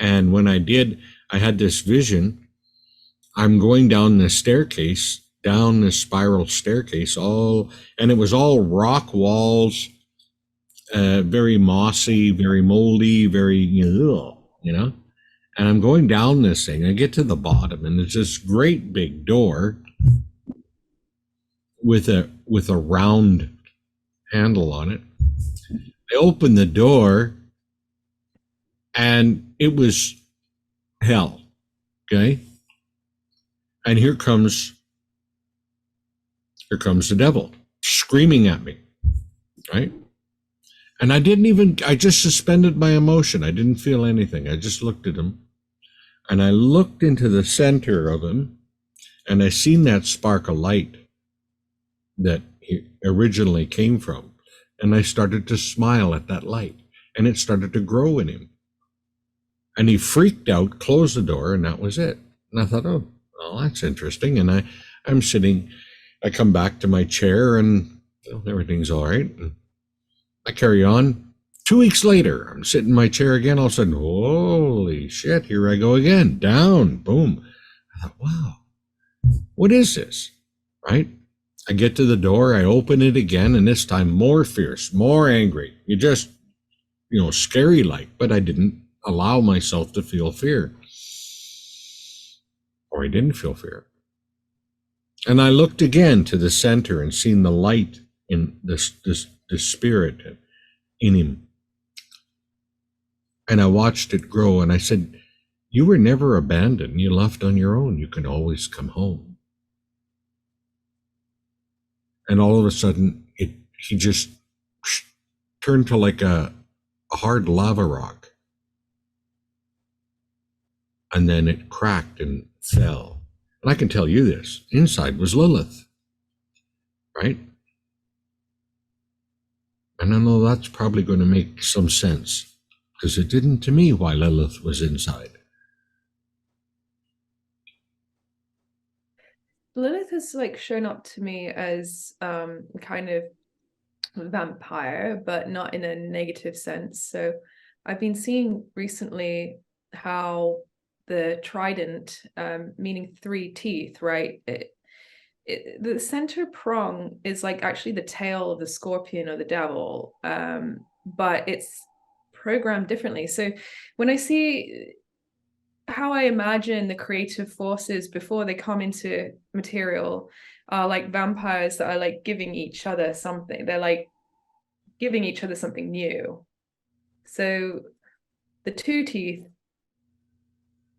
And when I did, I had this vision. I'm going down this staircase, down this spiral staircase, and it was all rock walls, very mossy, very moldy, very, you know, and I'm going down this thing. I get to the bottom, and there's this great big door with a round handle on it. I opened the door, and it was hell. Okay. And here comes the devil screaming at me. Right. And I just suspended my emotion. I didn't feel anything. I just looked at him, and I looked into the center of him, and I seen that spark of light that he originally came from. And I started to smile at that light, and it started to grow in him. And he freaked out, closed the door, and that was it. And I thought, oh, well, that's interesting. And I'm sitting, I come back to my chair and everything's all right. And I carry on. 2 weeks later, I'm sitting in my chair again. All of a sudden, holy shit, here I go again. Down, boom. I thought, wow, what is this? Right? I get to the door, I open it again, and this time more fierce, more angry. You just, scary like, but I didn't allow myself to feel fear. Or I didn't feel fear. And I looked again to the center and seen the light in this spirit in him. And I watched it grow, and I said, you were never abandoned. You left on your own. You can always come home. And all of a sudden, he just turned to like a hard lava rock. And then it cracked and fell. And I can tell you this, inside was Lilith, right? And I know that's probably going to make some sense, because it didn't to me why Lilith was inside. Lilith has like shown up to me as kind of vampire, but not in a negative sense. So I've been seeing recently how the trident, meaning 3 teeth, right? The center prong is like actually the tail of the scorpion or the devil, but it's programmed differently. So when I see how I imagine the creative forces before they come into material are like vampires that are like giving each other something. They're like giving each other something new. So the 2 teeth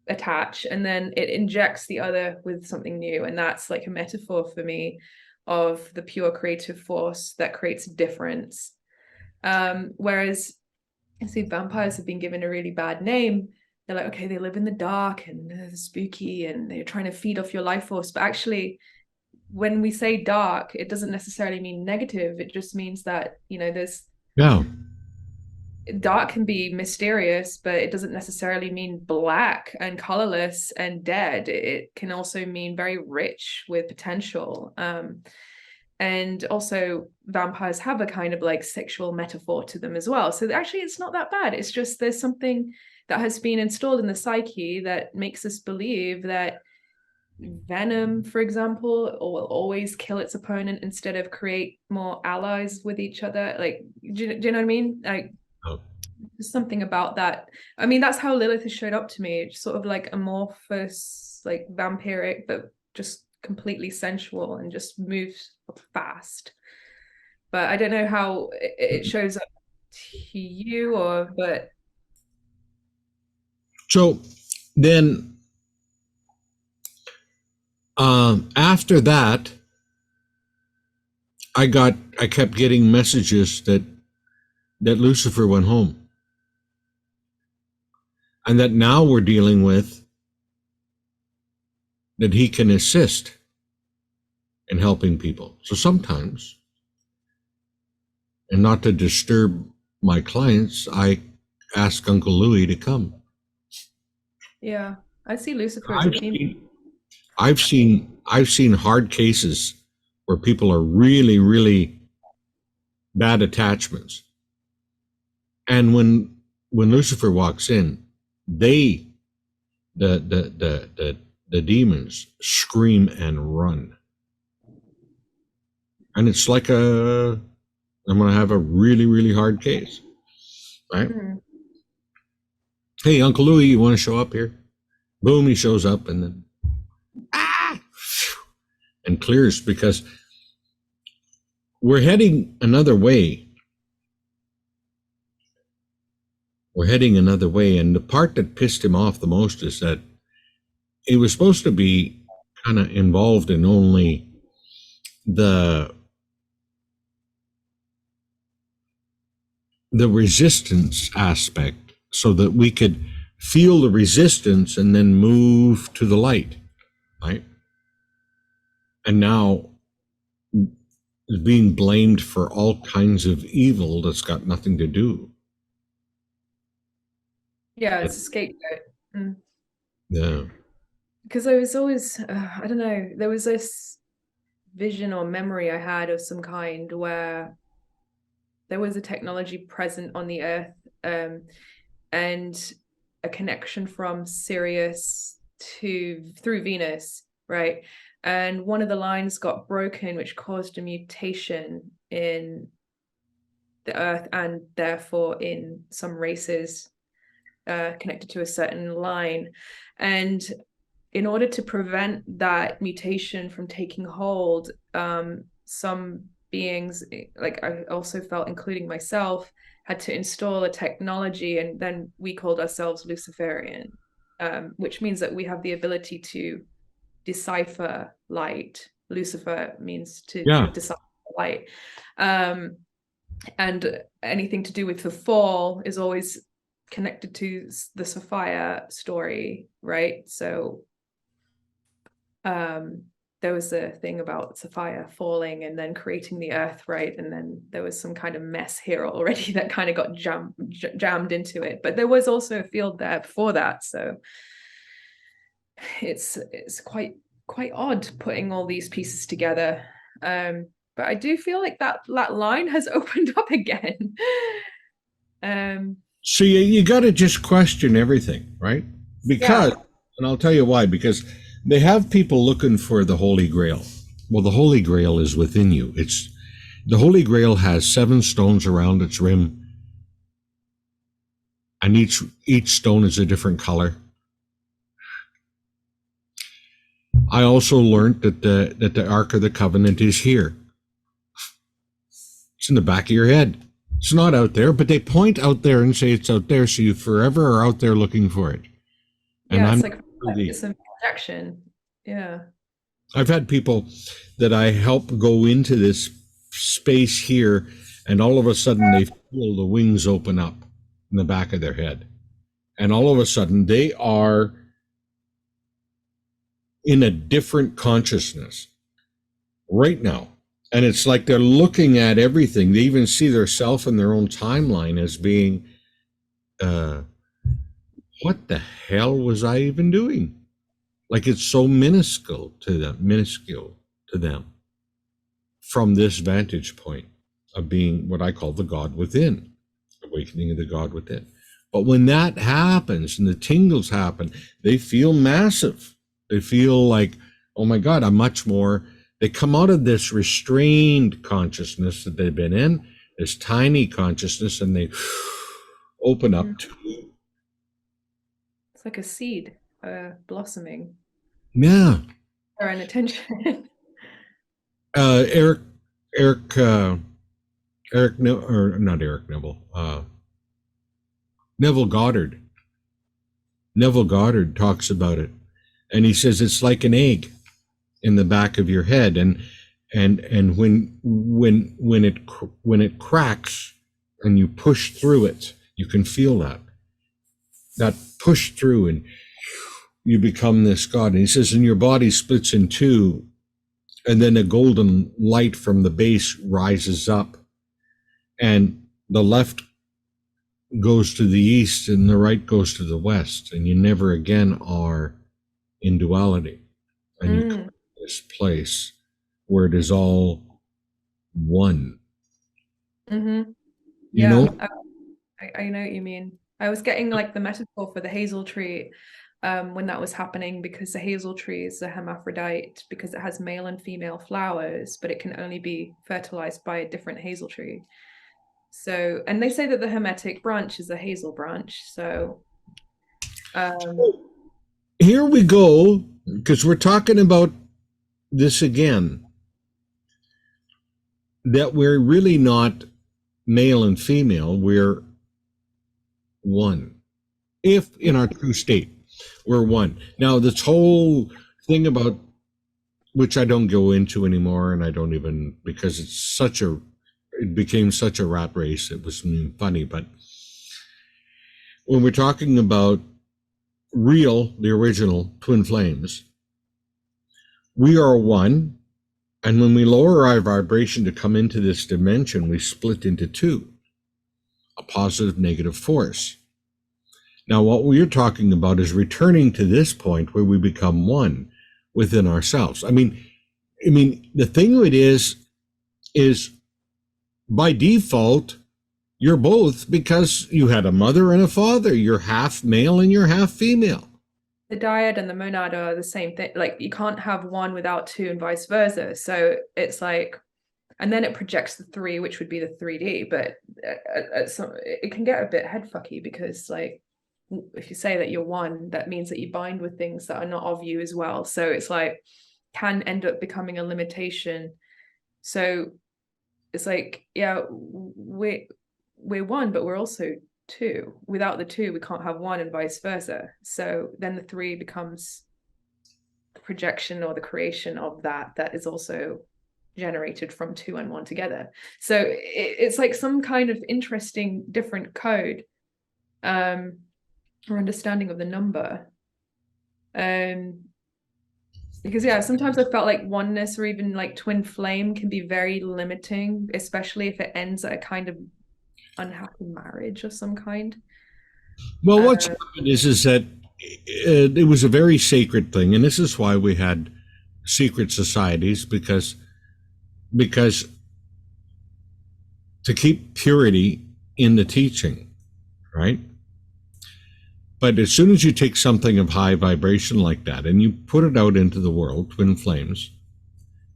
attach and then it injects the other with something new. And that's like a metaphor for me of the pure creative force that creates difference. Whereas I see vampires have been given a really bad name. They're like, okay, they live in the dark and they're spooky and they're trying to feed off your life force. But actually, when we say dark, it doesn't necessarily mean negative. It just means that, there's dark can be mysterious, but it doesn't necessarily mean black and colorless and dead. It can also mean very rich with potential. And also vampires have a kind of like sexual metaphor to them as well. So actually it's not that bad. It's just there's something that has been installed in the psyche that makes us believe that venom, for example, will always kill its opponent instead of create more allies with each other. Like, do you know what I mean? Like, there's something about that. I mean, that's how Lilith has showed up to me. It's sort of like amorphous, like vampiric, but just completely sensual and just moves fast. But I don't know how it shows up to you, but so then after that, I kept getting messages that Lucifer went home. And that now we're dealing with that he can assist in helping people. So sometimes, and not to disturb my clients, I ask Uncle Louis to come. Yeah, I see Lucifer as a theme. I've seen hard cases where people are really, really bad attachments. And when Lucifer walks in, the demons scream and run. And it's like I'm going to have a really, really hard case, right? Mm-hmm. Hey, Uncle Louis, you want to show up here? Boom, he shows up and then, and clears, because we're heading another way. And the part that pissed him off the most is that he was supposed to be kind of involved in only the resistance aspect, so that we could feel the resistance and then move to the light, right? And now is being blamed for all kinds of evil that's got nothing to do. Yeah, it's a scapegoat. Yeah. because I was always, I don't know, there was this vision or memory I had of some kind where there was a technology present on the earth, and a connection from Sirius to through Venus, right? And one of the lines got broken, which caused a mutation in the earth and therefore in some races connected to a certain line. And in order to prevent that mutation from taking hold, some beings, like I also felt, including myself, had to install a technology, and then we called ourselves Luciferian, which means that we have the ability to decipher light. Lucifer means to Yeah. decipher light. And anything to do with the fall is always connected to the Sapphire story, right? So there was a thing about Sapphire falling and then creating the earth, right? And then there was some kind of mess here already that kind of got jammed into it. But there was also a field there before that, so it's quite odd putting all these pieces together. But I do feel like that line has opened up again. So you got to just question everything, right? Because, Yeah. and I'll tell you why, because they have people looking for the Holy Grail. Well, the Holy Grail is within you. The Holy Grail has 7 stones around its rim, and each stone is a different color. I also learned that the Ark of the Covenant is here. It's in the back of your head. It's not out there, but they point out there and say it's out there, so you forever are out there looking for it. And Yeah, I'm it's like it's a projection. Yeah. I've had people that I help go into this space here, and all of a sudden they feel the wings open up in the back of their head. And all of a sudden they are in a different consciousness right now. And it's like they're looking at everything. They even see their self in their own timeline as being, what the hell was I even doing? Like it's so minuscule to them from this vantage point of being what I call the God within, awakening of the God within. But when that happens and the tingles happen, they feel massive. They feel like, oh my God, I'm much more. They come out of this restrained consciousness that they've been in, this tiny consciousness, and they open up to. It's like a seed blossoming. Yeah. Or an attention. Eric, or not Eric Neville, Neville Goddard. Neville Goddard talks about it, and he says it's like an egg in the back of your head, and when it cracks and you push through it, you can feel that push through, and you become this God. And he says, and your body splits in two, and then a golden light from the base rises up, and the left goes to the east and the right goes to the west, and you never again are in duality. And you come to this place where it is all one. Mm-hmm. You know? I know what you mean. I was getting like the metaphor for the hazel tree when that was happening, because the hazel tree is a hermaphrodite because it has male and female flowers, but it can only be fertilized by a different hazel tree. So, and they say that the hermetic branch is a hazel branch. So, here we go, because we're talking about this again, that we're really not male and female, we're one. If in our true state, we're one. Now, this whole thing about, which I don't go into anymore, and I don't even, because it became such a rat race, it was funny, but when we're talking about real, the original twin flames, we are one, and when we lower our vibration to come into this dimension, we split into two, a positive, negative force. Now, what we're talking about is returning to this point where we become one within ourselves. I mean, the thing of it is by default, you're both because you had a mother and a father. You're half male and you're half female. The dyad and the monad are the same thing. Like, you can't have one without two and vice versa. So it's like, and then it projects the three, which would be the 3D. But it can get a bit headfucky because, like, if you say that you're one, that means that you bind with things that are not of you as well. So it's like, can end up becoming a limitation. So it's like, yeah, we're one, but we're also two. Without the two, we can't have one, and vice versa. So then the three becomes the projection or the creation of that is also generated from two and one together. So it's like some kind of interesting different code or understanding of the number. Because yeah, sometimes I felt like oneness or even like twin flame can be very limiting, especially if it ends at a kind of unhappy marriage of some kind. Well, what's happened is that it was a very sacred thing, and this is why we had secret societies, because to keep purity in the teaching, right? But as soon as you take something of high vibration like that and you put it out into the world, twin flames,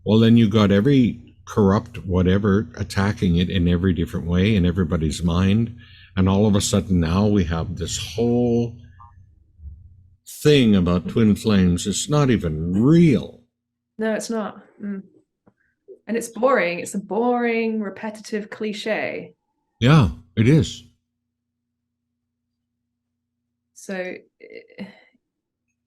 well, then you got every corrupt whatever attacking it in every different way in everybody's mind. And all of a sudden now we have this whole thing about twin flames. It's not even real. No, it's not. And it's boring. It's a boring, repetitive cliche. Yeah, it is. So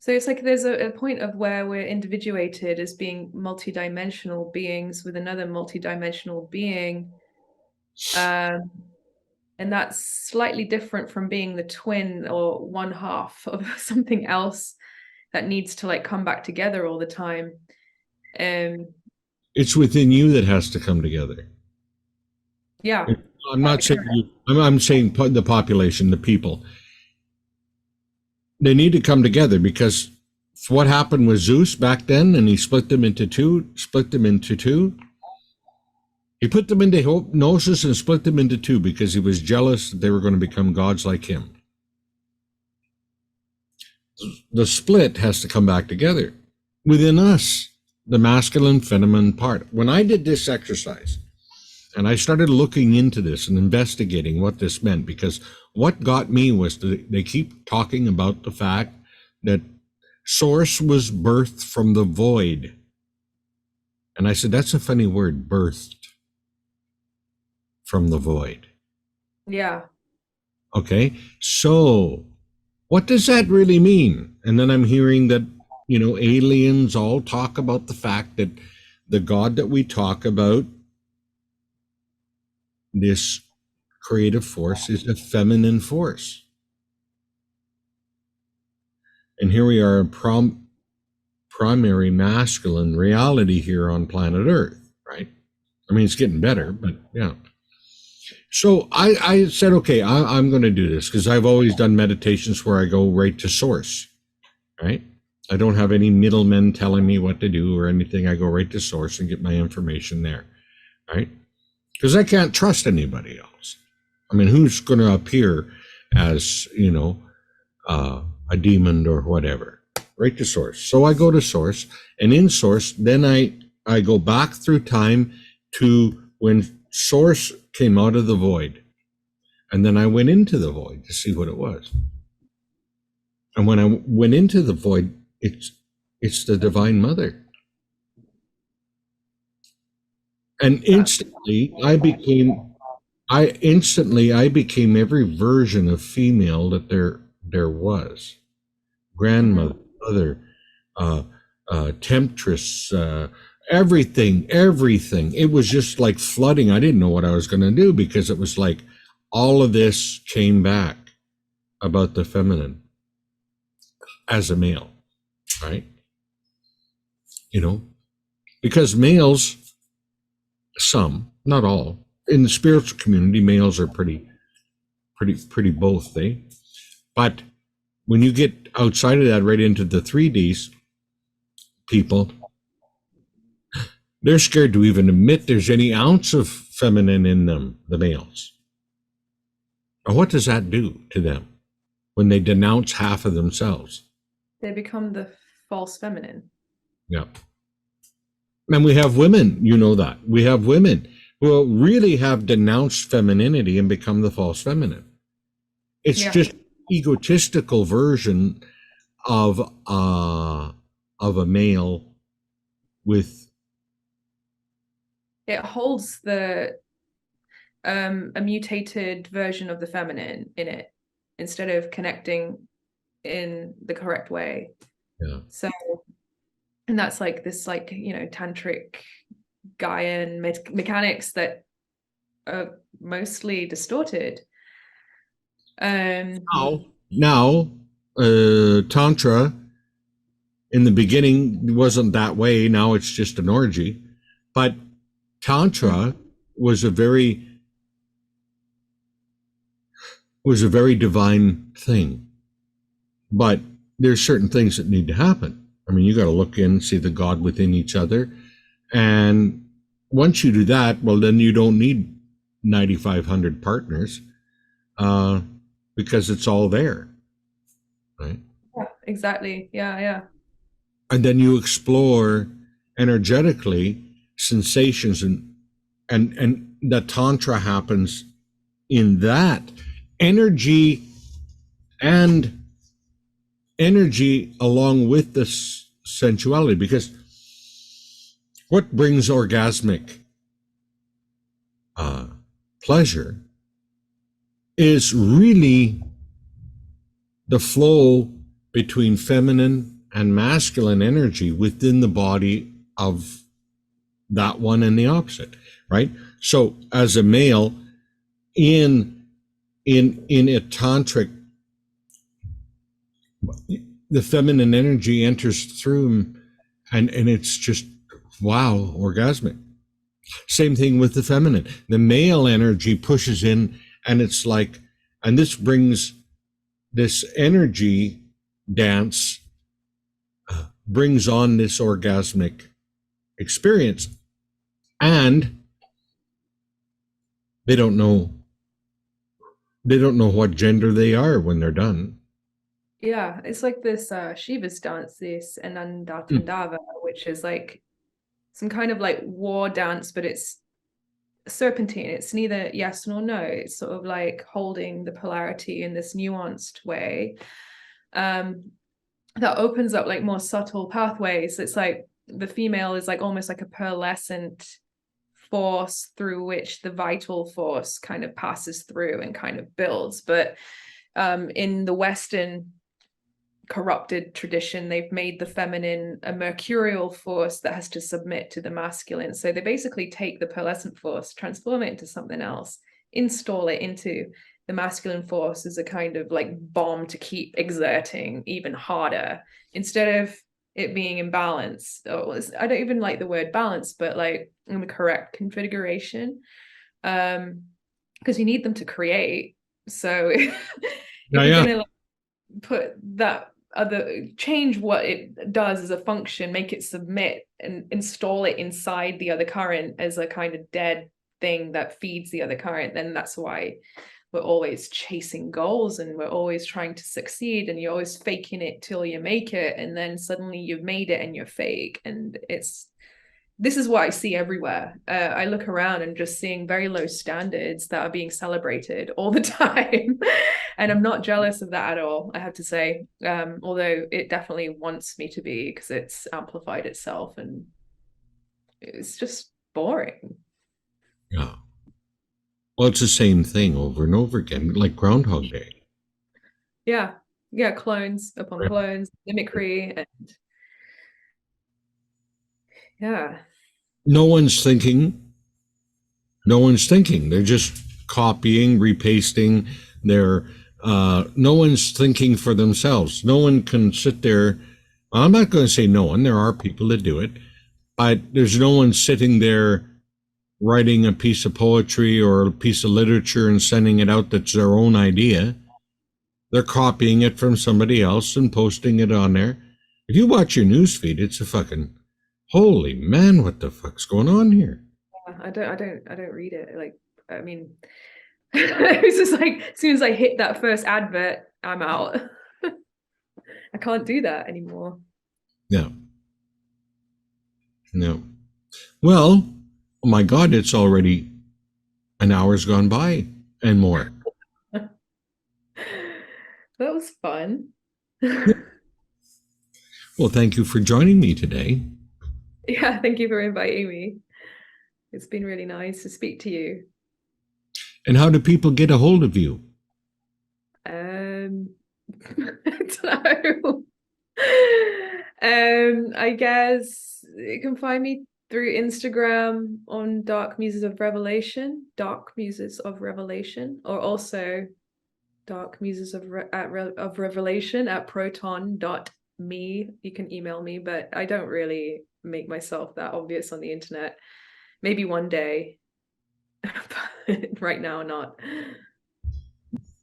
it's like there's a point of where we're individuated as being multidimensional beings with another multidimensional being. And that's slightly different from being the twin or one half of something else that needs to like come back together all the time. It's within you that has to come together. Yeah. I'm not saying you, I'm saying the population, the people. They need to come together, because what happened with Zeus back then, and he split them into two. He put them into hypnosis and split them into two because he was jealous that they were going to become gods like him. The split has to come back together within us, the masculine, feminine part. When I did this exercise, and I started looking into this and investigating what this meant, because what got me was they keep talking about the fact that Source was birthed from the void. And I said, that's a funny word, birthed from the void. Yeah. Okay, so what does that really mean? And then I'm hearing that, aliens all talk about the fact that the God that we talk about, this creative force, is a feminine force. And here we are, primary masculine reality here on planet Earth, right? I mean, it's getting better, but yeah. So I said, okay, I'm going to do this, because I've always done meditations where I go right to source, right? I don't have any middlemen telling me what to do or anything. I go right to source and get my information there, right? Because I can't trust anybody else. I mean, who's going to appear as, a demon or whatever? Right to source. So I go to source, and in source, then I go back through time to when source came out of the void. And then I went into the void to see what it was. And when I went into the void, it's the Divine Mother. And instantly I became every version of female that there was. Grandmother, mother, temptress, everything. It was just like flooding. I didn't know what I was going to do, because it was like all of this came back about the feminine as a male, right? Because males, some, not all, in the spiritual community, males are pretty both, but when you get outside of that, right into the 3Ds, people, they're scared to even admit there's any ounce of feminine in them, the males. And what does that do to them when they denounce half of themselves? They become the false feminine. Yeah. And we have women, you know that. We have women who really have denounced femininity and become the false feminine. It's just egotistical version of a male with. It holds a mutated version of the feminine in it instead of connecting in the correct way. Yeah. So, and that's like this, like, you know, tantric Gaian mechanics that are mostly distorted. Now, Tantra in the beginning wasn't that way. Now it's just an orgy. But Tantra was a very divine thing. But there's certain things that need to happen. I mean, you got to look in, see the God within each other. And once you do that, well, then you don't need 9,500 partners because it's all there. Right? Yeah, exactly. Yeah. And then you explore energetically sensations and the Tantra happens in that energy along with the sensuality, because what brings orgasmic pleasure is really the flow between feminine and masculine energy within the body of that one and the opposite, right? So as a male in a tantric, the feminine energy enters through him and it's just, wow, orgasmic. Same thing with the feminine. The male energy pushes in and it's like, and this brings this energy dance, brings on this orgasmic experience. And they don't know what gender they are when they're done. Yeah, it's like this Shiva's dance, this Anandatandava, which is like some kind of like war dance, but it's serpentine. It's neither yes nor no. It's sort of like holding the polarity in this nuanced way that opens up like more subtle pathways. It's like the female is like almost like a pearlescent force through which the vital force kind of passes through and kind of builds. But in the Western corrupted tradition, they've made the feminine a mercurial force that has to submit to the masculine. So they basically take the pearlescent force, transform it into something else, install it into the masculine force as a kind of like bomb to keep exerting even harder, instead of it being in balance. I don't even like the word balance, but like in the correct configuration, because you need them to create. So if you're gonna like put that change what it does as a function, make it submit and install it inside the other current as a kind of dead thing that feeds the other current, then that's why we're always chasing goals and we're always trying to succeed, and you're always faking it till you make it, and then suddenly you've made it and you're fake. And this is what I see everywhere. I look around and just seeing very low standards that are being celebrated all the time. And I'm not jealous of that at all, I have to say. Although it definitely wants me to be, because it's amplified itself and it's just boring. Yeah. Well, it's the same thing over and over again, like Groundhog Day. Yeah. Clones upon clones, mimicry, and yeah. No one's thinking. They're just copying, repasting. No one's thinking for themselves. No one can sit there. I'm not going to say no one. There are people that do it, but there's no one sitting there writing a piece of poetry or a piece of literature and sending it out that's their own idea. They're copying it from somebody else and posting it on there. If you watch your news feed, it's a fucking holy man, what the fuck's going on here? I don't read it. Like, I mean, it's just like as soon as I hit that first advert, I'm out. I can't do that anymore. No. No. Well, oh my God, it's already an hour's gone by and more. That was fun. Well, thank you for joining me today. Yeah, thank you for inviting me. It's been really nice to speak to you. And how do people get a hold of you? I don't know. I guess you can find me through Instagram on Dark Muses of Revelation, or also Dark Muses of Revelation at proton.me. You can email me, but I don't really make myself that obvious on the internet. Maybe one day, but right now not.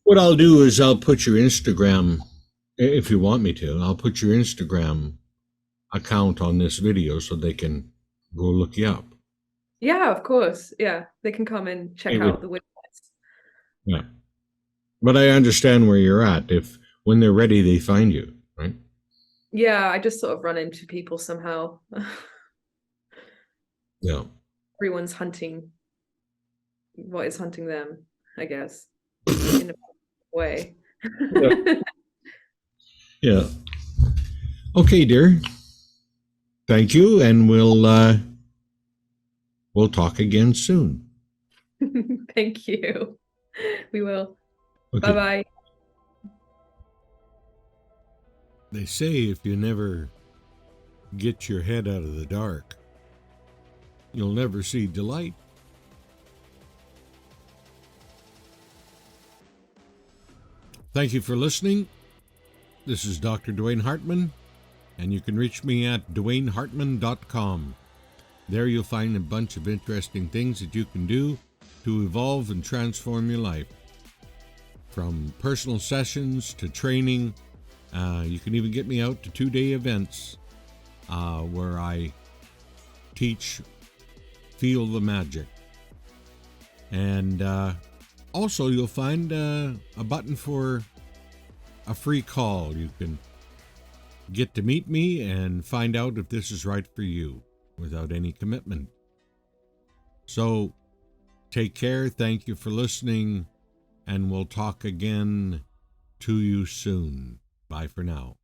What I'll do is I'll put your Instagram, if you want me to, I'll put your Instagram account on this video so they can go look you up. Yeah, of course. Yeah, they can come and check out the websites. Yeah. But I understand where you're at. If when they're ready, they find you, right? Yeah, I just sort of run into people somehow. Yeah. Everyone's hunting what is hunting them, I guess, in a way. Yeah. Yeah. Okay, dear. Thank you, and we'll talk again soon. Thank you. We will. Okay. Bye-bye. They say if you never get your head out of the dark, you'll never see delight. Thank you for listening. This is Dr. Dwaine Hartman, and you can reach me at dwainehartman.com. There you'll find a bunch of interesting things that you can do to evolve and transform your life. From personal sessions to training, you can even get me out to 2-day events where I teach Feel the Magic. And also you'll find a button for a free call. You can get to meet me and find out if this is right for you without any commitment. So take care. Thank you for listening, and we'll talk again to you soon. Bye for now.